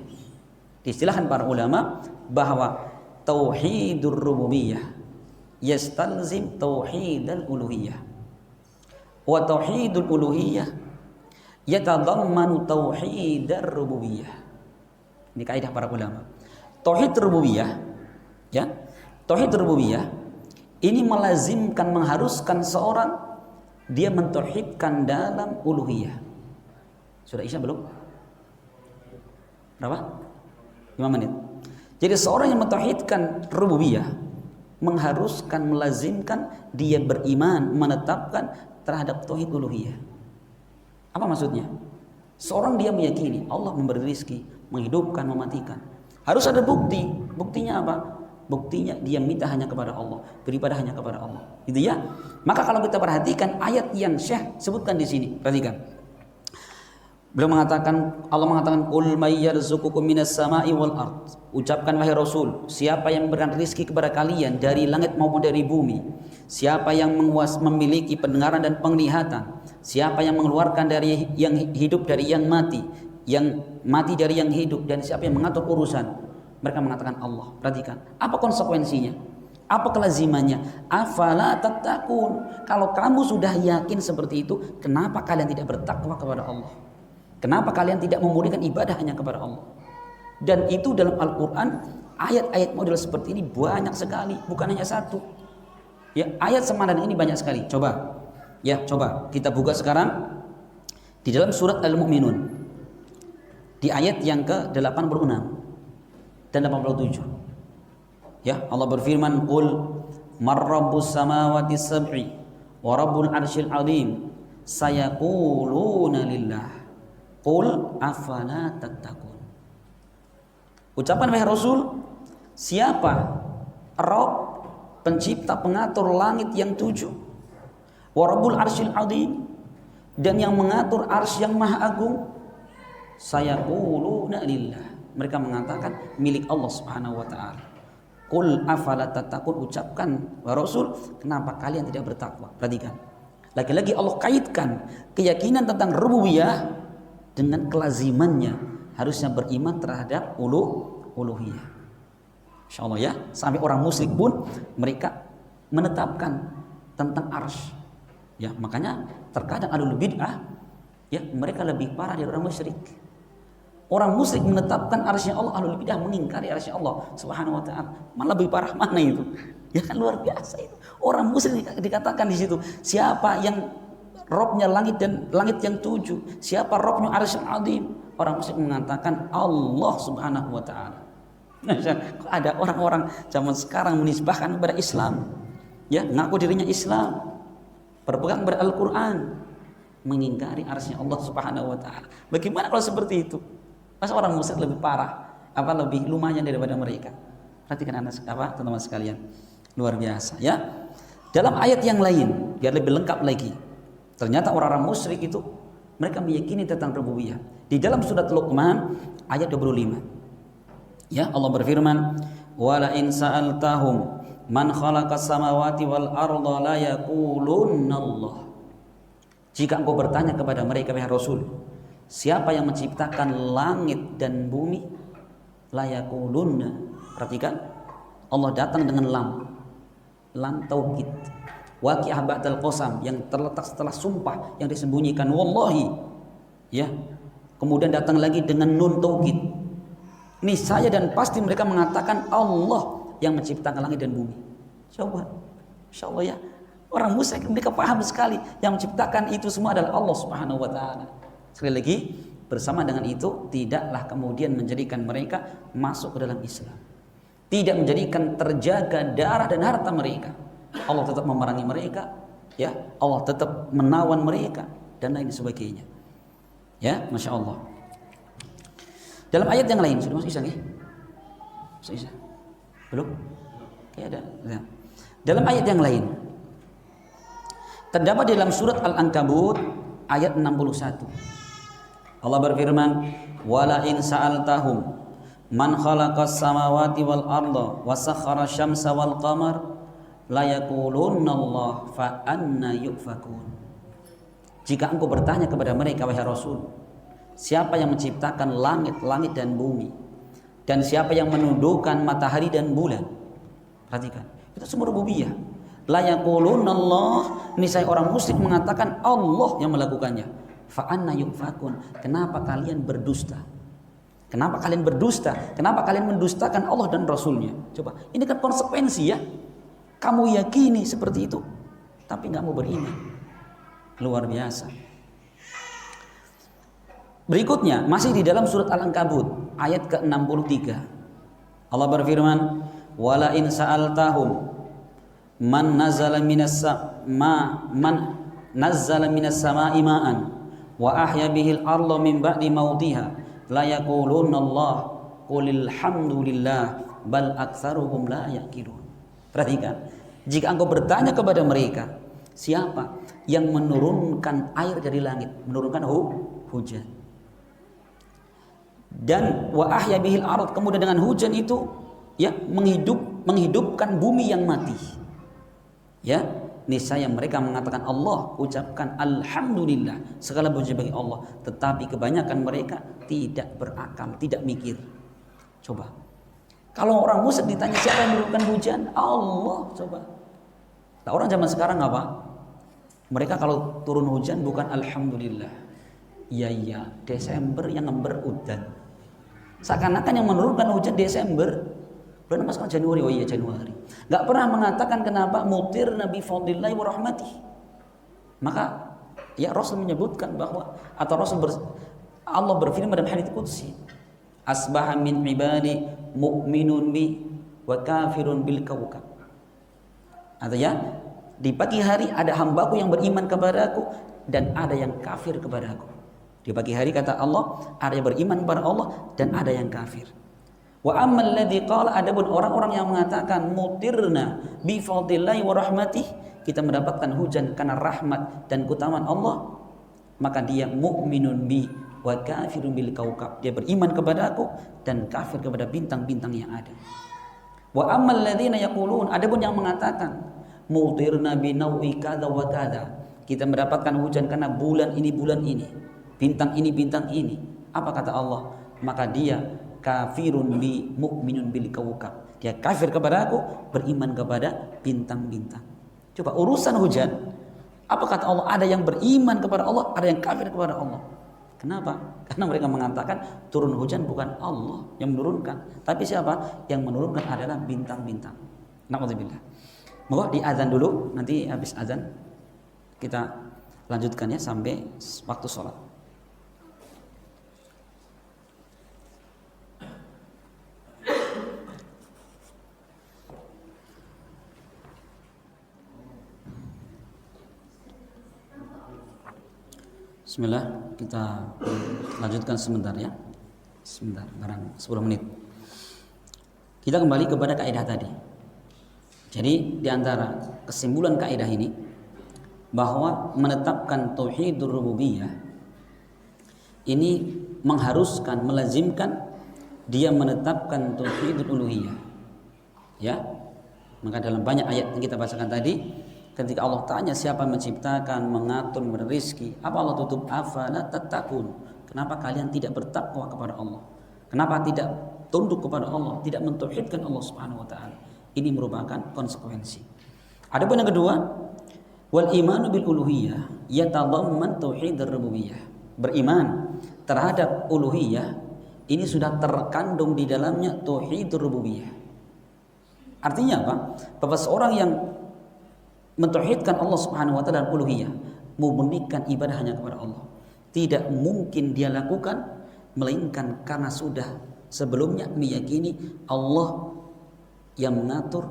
Diistilahkan para ulama bahwa tauhidur rububiyah yastalzim tauhidul uluhiyah. Wa tauhidul uluhiyah yatadammanu tauhidar rububiyah. Ini kaidah para ulama. Tauhid rububiyah, ya. Tauhid rububiyah ini melazimkan, mengharuskan seorang dia mentauhidkan dalam uluhiyah. Sudah Isya belum? Berapa? 5 menit. Jadi seorang yang mentauhidkan rububiyah mengharuskan, melazimkan dia beriman, menetapkan terhadap tauhid uluhiyah. Apa maksudnya? Seorang dia meyakini Allah memberi rizki, menghidupkan, mematikan. Harus ada bukti. Buktinya apa? Buktinya dia minta hanya kepada Allah, beribadah hanya kepada Allah. Gitu ya. Maka kalau kita perhatikan ayat yang Syekh sebutkan di sini, perhatikan. Allah mengatakan qul may yarzuqukum minas sama'i wal ard. Ucapkan wahai Rasul, siapa yang memberikan rizki kepada kalian dari langit maupun dari bumi? Siapa yang memiliki pendengaran dan penglihatan? Siapa yang mengeluarkan dari yang hidup dari yang mati dari yang hidup, dan siapa yang mengatur urusan? Mereka mengatakan Allah. Perhatikan, apa konsekuensinya? Apa kelazimannya? Afala tattaqun. Kalau kamu sudah yakin seperti itu, kenapa kalian tidak bertakwa kepada Allah? Kenapa kalian tidak memurnikan ibadah hanya kepada Allah? Dan itu dalam Al-Quran, ayat-ayat model seperti ini banyak sekali, bukan hanya satu. Ya, ayat semadan ini banyak sekali. Coba kita buka sekarang di dalam surat Al-Mu'minun di ayat yang ke-86 dan 87. Ya, Allah berfirman, qul mar rabbus samawati sab'i wa rabbul arsyil azim sayaquluna lillah qul afala tattaqun. Ucapan wahai Rasul, siapa Rabb, pencipta pengatur langit yang 7, wa rabbul arsyil azim, dan yang mengatur arsy yang maha agung, sayaquluna lillah, mereka mengatakan milik Allah Subhanahu wa taala. Qul afala tattaqun, ucapkan wahai Rasul, kenapa kalian tidak bertakwa? Perhatikan. Lagi-lagi Allah kaitkan keyakinan tentang rububiyah dengan kelazimannya harusnya beriman terhadap uluhiyah. Insyaallah ya, sampai orang musyrik pun mereka menetapkan tentang arsy. Ya, makanya terkadang ahlul bid'ah ya, mereka lebih parah dari orang musyrik. Orang musyrik menetapkan arsy Allah, ahlul bid'ah mengingkari arsy Allah Subhanahu wa taala. Malah lebih parah mana itu? Ya kan, luar biasa itu. Orang musyrik dikatakan di situ, siapa yang Robnya langit dan langit yang 7, siapa Robnya arsy azim? Orang musyrik mengatakan Allah Subhanahu wa taala. Ada orang-orang zaman sekarang menisbahkan kepada Islam, ya, ngaku dirinya Islam, berpegang kepada Al-Quran, mengingkari arsy Allah Subhanahu wa taala. Bagaimana kalau seperti itu? Masa orang musyrik lebih parah, lebih lumayan daripada mereka? Perhatikan teman-teman sekalian, luar biasa ya. Dalam ayat yang lain biar lebih lengkap lagi, ternyata orang-orang musyrik itu mereka meyakini tentang rububiyah. Di dalam surat Luqman ayat 25, ya, Allah berfirman, wala in sa'altahum man khalaqas samawati wal arda la yaqulunna Allah. Jika engkau bertanya kepada mereka wahai Rasul, siapa yang menciptakan langit dan bumi, la yaqulunna. Perhatikan, Allah datang dengan lam taukid, waqi'ah ba'dal qasam, yang terletak setelah sumpah yang disembunyikan, wallahi, ya. Kemudian datang lagi dengan nun taukid, niscaya dan pasti mereka mengatakan Allah yang menciptakan langit dan bumi. Coba, insyaallah ya, orang musyrik mereka paham sekali yang menciptakan itu semua adalah Allah Subhanahu wa taala. Sekali lagi, bersama dengan itu tidaklah kemudian menjadikan mereka masuk ke dalam Islam, tidak menjadikan terjaga darah dan harta mereka. Allah tetap memerangi mereka, ya, Allah tetap menawan mereka dan lain sebagainya. Ya, Masya Allah. Dalam ayat yang lain sudah masuk Isa nggih? Masuk Isa? Belum? Kayak ada. Nah. Dalam ayat yang lain terdapat di dalam surat Al-Ankabut ayat 61. Allah berfirman, "Wala in sa'altahum man khalaqas samawati wal arda wa sakhkhara syamsa wal qamar la yaqulunna Allah fa anna yufakun." Jika engkau bertanya kepada mereka wahai Rasul, siapa yang menciptakan langit-langit dan bumi, dan siapa yang menundukkan matahari dan bulan? Perhatikan, itu semua rububiyah. La yaqulunna Allah, niscaya orang musyrik mengatakan Allah yang melakukannya. Fa anna yufakun, kenapa kalian berdusta? Kenapa kalian berdusta? Kenapa kalian mendustakan Allah dan Rasulnya? Coba, ini kan konsekuensi ya. Kamu yakini seperti itu, tapi nggak mau beriman. Luar biasa. Berikutnya masih di dalam surat Al-Ankabut ayat ke-63. Allah berfirman, "Wala in sa'altahum man nazzala minas sama'i ma'an wa ahya bihil arda min ba'di mautiha la yaqulunna Allah qulil hamdulillah bal aktsaruhum la yaqilun." Perhatikan, jika engkau bertanya kepada mereka, siapa yang menurunkan air dari langit, menurunkan hujan, dan wa ahya bihil ard, kemudian dengan hujan itu ya menghidupkan bumi yang mati, ya, niscaya mereka mengatakan Allah, ucapkan alhamdulillah, segala puji bagi Allah, tetapi kebanyakan mereka tidak berakal, tidak mikir. Coba, kalau orang musyrik ditanya siapa yang menurunkan hujan, Allah. Coba, nah, orang zaman sekarang apa? Mereka kalau turun hujan bukan alhamdulillah, iya Desember yang ngember udan. Seakan-akan yang menurunkan hujan Desember, bulan apa sekarang? Januari. Oh iya Januari. Gak pernah mengatakan kenapa mutir nabi fadlillahi wa rahmatih. Maka ya Rasul menyebutkan bahwa, atau Allah berfirman dalam hadits qudsi, asbaha min ibadi mu'minun bi wa kafirun bil kawkab. Artinya di pagi hari ada hambaku yang beriman kepadaku dan ada yang kafir kepadaku. Di pagi hari kata Allah ada yang beriman kepada Allah dan ada yang kafir. Wa ammal ladzi qala, adapun orang-orang yang mengatakan mutirna bi fadlillahi wa rahmatih, kita mendapatkan hujan karena rahmat dan keutamaan Allah, maka dia mukminun bi wa kafirun bil kaukab, dia beriman kepada aku dan kafir kepada bintang-bintang yang ada. Wa ammal ladzina yaqulun, adapun yang mengatakan mutirna bi nawi kadza wa kadza, kita mendapatkan hujan karena bulan ini, bintang ini, apa kata Allah? Maka dia kafirun bi mu'minun bil kawkab, dia kafir kepada aku, beriman kepada bintang-bintang. Coba urusan hujan, apa kata Allah? Ada yang beriman kepada Allah, ada yang kafir kepada Allah. Kenapa? Karena mereka mengatakan turun hujan bukan Allah yang menurunkan, tapi siapa yang menurunkan adalah bintang-bintang. Na'udzubillah. Moga di azan dulu, nanti habis azan kita lanjutkan ya sampai waktu sholat. Bismillah, kita lanjutkan sebentar ya. Sebentar, barang 10 menit. Kita kembali kepada kaidah tadi. Jadi di antara kesimpulan kaidah ini bahwa menetapkan tauhidur rububiyah ini mengharuskan, melazimkan dia menetapkan tauhidul uluhiyah. Ya. Maka dalam banyak ayat yang kita bacakan tadi, ketika Allah tanya siapa yang menciptakan, mengatur, memberi rezeki, apa Allah tutup? Afala tattaqun. Kenapa kalian tidak bertakwa kepada Allah? Kenapa tidak tunduk kepada Allah, tidak mentauhidkan Allah Subhanahu wa taala? Ini merupakan konsekuensi. Adapun yang kedua, wal imanu bil uluhiyah yatadamman tauhidur rububiyah. Beriman terhadap uluhiyah ini sudah terkandung di dalamnya tauhidur rububiyah. Artinya apa? Bahwa seorang yang mentauhidkan Allah Subhanahu wa taala dan uluhiyah, memurnikan ibadah hanya kepada Allah, tidak mungkin dia lakukan melainkan karena sudah sebelumnya meyakini Allah yang mengatur,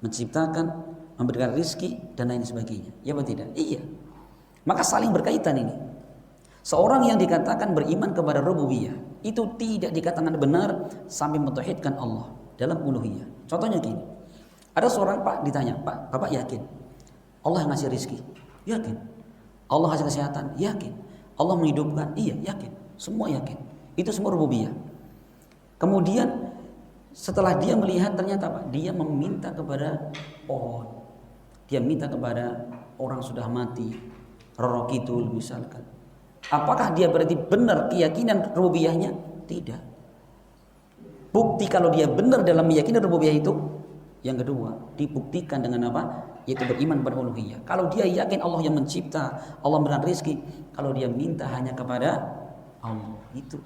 menciptakan, memberikan rezeki dan lain sebagainya. Ya atau tidak? Iya. Maka saling berkaitan ini. Seorang yang dikatakan beriman kepada rububiyah itu tidak dikatakan benar sampai mentauhidkan Allah dalam uluhiyah. Contohnya gini, ada seorang Pak ditanya, Pak, Bapak yakin Allah yang ngasih rizki? Yakin. Allah ngasih kesehatan? Yakin. Allah menghidupkan? Iya, yakin. Semua yakin. Itu semua rububiyah. Kemudian setelah dia melihat ternyata apa? Dia meminta kepada pohon. Dia minta kepada orang sudah mati, Roro Kidul misalkan. Apakah dia berarti benar keyakinan rububiyahnya? Tidak. Bukti kalau dia benar dalam keyakinan rububiyah itu, yang kedua, dibuktikan dengan apa? Yaitu beriman pada uluhiyah. Kalau dia yakin Allah yang mencipta, Allah memberikan rezeki, kalau dia minta hanya kepada Allah, itu.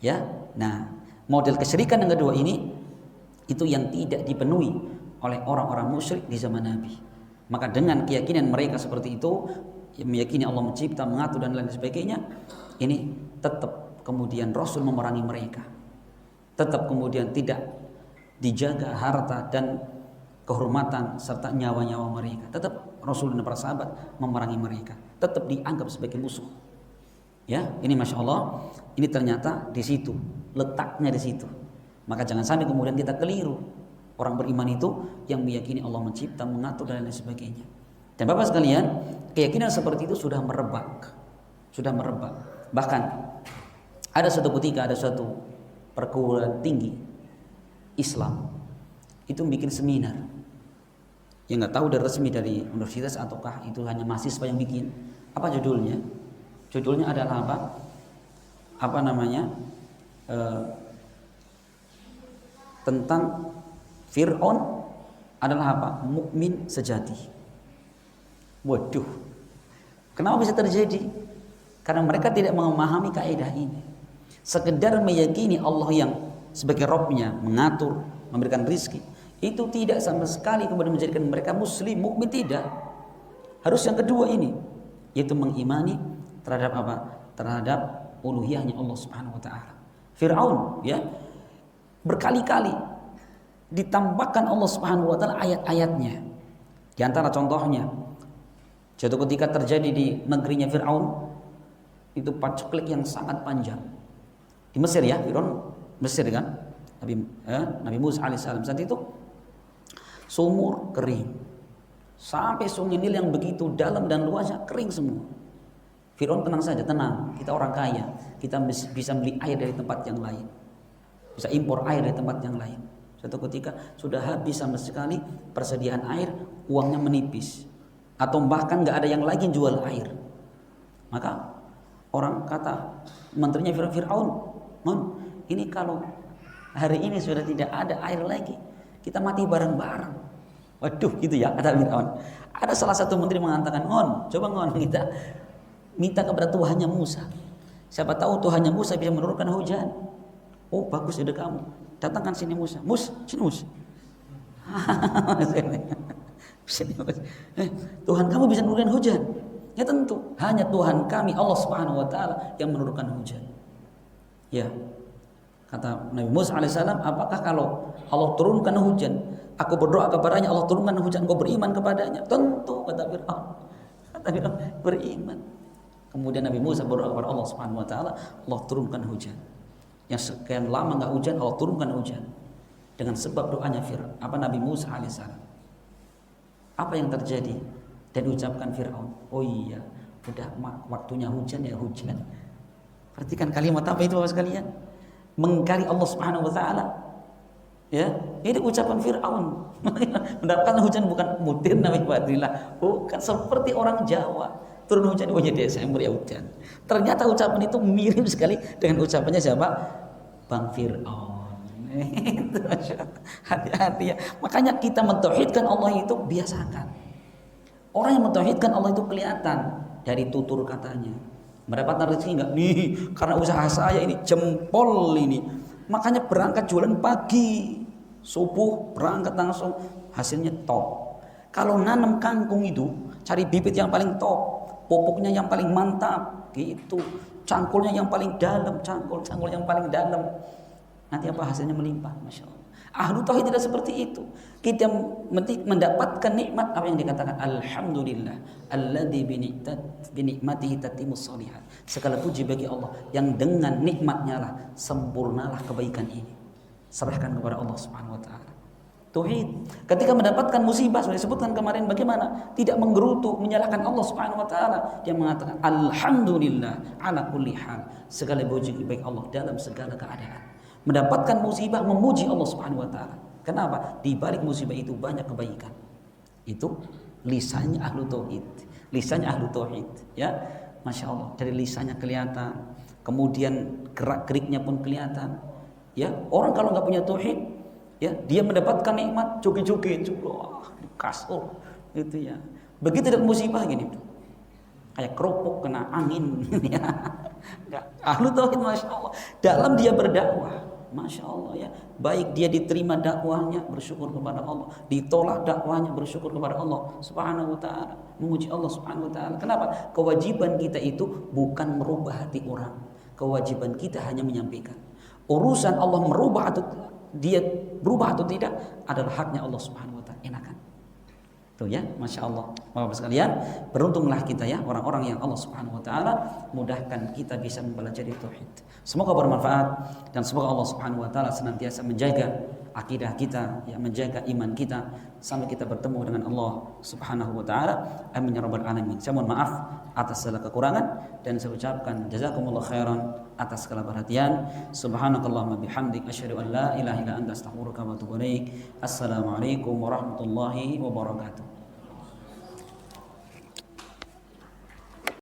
Ya. Nah, model kesyirikan yang kedua ini itu yang tidak dipenuhi oleh orang-orang musyrik di zaman Nabi. Maka dengan keyakinan mereka seperti itu, meyakini Allah mencipta, mengatur dan lain sebagainya, ini tetap kemudian Rasul memerangi mereka. Tetap kemudian tidak dijaga harta dan kehormatan serta nyawa-nyawa mereka. Tetap Rasul dan para sahabat memerangi mereka. Tetap dianggap sebagai musuh. Ya, ini Masya Allah, ini ternyata di situ, letaknya di situ. Maka jangan sampai kemudian kita keliru. Orang beriman itu yang meyakini Allah mencipta, mengatur dan lain sebagainya. Dan Bapak sekalian, keyakinan seperti itu sudah merebak. Sudah merebak. Bahkan ada suatu ketika ada suatu perguruan tinggi Islam itu bikin seminar. Yang nggak tahu dari resmi dari universitas ataukah itu hanya mahasiswa yang bikin. Apa judulnya? Judulnya adalah apa? Apa namanya? Tentang Fir'aun adalah apa? Mukmin sejati. Waduh, kenapa bisa terjadi? Karena mereka tidak memahami kaidah ini. Sekedar meyakini Allah yang sebagai Rabbnya, mengatur, memberikan rizki, itu tidak sama sekali kemudian menjadikan mereka muslim, mukmin, tidak. Harus yang kedua ini, yaitu mengimani terhadap apa? Terhadap uluhiyahnya Allah Subhanahu wa taala. Fir'aun ya, berkali-kali ditambahkan Allah Subhanahu wa taala ayat-ayatnya. Di antara contohnya, suatu ketika terjadi di negerinya Fir'aun, itu paceklik yang sangat panjang. Di Mesir ya, Fir'aun Mesir kan? Nabi Musa alaihissalam saat itu sumur kering. Sampai sungai Nil yang begitu dalam dan luasnya kering semua. Fir'aun tenang saja, tenang. Kita orang kaya, kita bisa beli air dari tempat yang lain. Bisa impor air dari tempat yang lain. Suatu ketika sudah habis sama sekali persediaan air, uangnya menipis, atau bahkan nggak ada yang lagi jual air. Maka orang kata menterinya Fir'aun, ini kalau hari ini sudah tidak ada air lagi, kita mati bareng-bareng. Waduh, gitu ya kata Fir'aun. Ada salah satu menteri mengatakan, coba kita minta kepada Tuhannya Musa. Siapa tahu Tuhannya Musa bisa menurunkan hujan. Oh, bagus ide kamu. Datangkan sini Musa. Sini Musa. Sini Musa. Tuhan kamu bisa menurunkan hujan. Ya tentu, hanya Tuhan kami Allah Subhanahu wa taala yang menurunkan hujan. Ya. Kata Nabi Musa alaihissalam, apakah kalau Allah turunkan hujan, aku berdoa kepadanya, Allah turunkan hujan, kau beriman kepadanya? Tentu, kata Fir'aun. Kata Fir'aun, beriman. Kemudian Nabi Musa berdoa kepada Allah Subhanahu wa taala, Allah turunkan hujan. Yang sekian lama enggak hujan, Allah turunkan hujan. Dengan sebab doanya Nabi Musa alaihissalam. Apa yang terjadi? Dan ucapkan Fir'aun, oh iya, udah waktunya hujan ya hujan. Perhatikan kalimat apa itu Bapak sekalian? Mengingkari Allah Subhanahu wa taala. Ya, ini ucapan Fir'aun. Mendapatkan hujan bukan mutir nabi badillah, bukan seperti orang Jawa. Turun hujan di Desember ya hujan. Ternyata ucapan itu mirip sekali dengan ucapannya siapa? Bang Fir'aun. Itu hati-hati ya. Makanya kita mentauhidkan Allah itu biasakan. Orang yang mentauhidkan Allah itu kelihatan dari tutur katanya. Mendapatkan rezeki enggak? Nih, karena usaha saya ini jempol ini. Makanya berangkat jualan pagi, subuh berangkat langsung, hasilnya top. Kalau nanam kangkung itu cari bibit yang paling top, pupuknya yang paling mantap, gitu. Cangkulnya yang paling dalam, cangkul yang paling dalam. Nanti apa hasilnya melimpah, masya Allah. Ahlu tauhid tidak seperti itu. Kita mendapatkan nikmat apa yang dikatakan alhamdulillah alladzi bi nikmatihi tatimmus shalihat. Segala puji bagi Allah yang dengan nikmatnya lah sempurnalah kebaikan ini. Serahkan kepada Allah Subhanahu wa taala. Tauhid. Ketika mendapatkan musibah sudah disebutkan kemarin bagaimana tidak menggerutu menyalahkan Allah Subhanahu wa taala. Dia mengatakan alhamdulillah ala kulli hal. Segala puji bagi Allah dalam segala keadaan. Mendapatkan musibah memuji Allah Subhanahu wa taala. Kenapa? Di balik musibah itu banyak kebaikan. Itu lisannya ahlu tauhid. Lisannya ahlu tauhid, ya. Masya Allah, dari lisannya kelihatan, kemudian gerak-geriknya pun kelihatan. Ya, orang kalau nggak punya tauhid, ya, dia mendapatkan nikmat joget-joget, wah, di kasur, gitu ya. Begitu ada musibah gini, kayak keropok kena angin, ya. Nggak. Ahlu tauhid, masya Allah, dalam dia berdakwah. Masya Allah, ya, baik dia diterima dakwahnya bersyukur kepada Allah, ditolak dakwahnya bersyukur kepada Allah Subhanahu wa taala, memuji Allah Subhanahu wa taala. Kenapa? Kewajiban kita itu bukan merubah hati orang. Kewajiban kita hanya menyampaikan. Urusan Allah merubah atau dia berubah atau tidak adalah haknya Allah Subhanahu wa taala. Enakan. Tuh ya, Masya Allah. Bapak sekalian, beruntunglah kita ya, orang-orang yang Allah Subhanahu wa taala mudahkan kita bisa mempelajari tauhid. Semoga bermanfaat dan semoga Allah Subhanahu wa taala senantiasa menjaga akidah kita, ya, menjaga iman kita sampai kita bertemu dengan Allah Subhanahu wa taala. Amin ya rabbal alamin. Saya mohon maaf atas segala kekurangan dan saya ucapkan jazakumullah khairan atas segala perhatian. Subhanakallahumma bihamdik asyhadu an la ilaha illa anta astaghfiruka wa atubu ilaik. Assalamualaikum warahmatullahi wabarakatuh.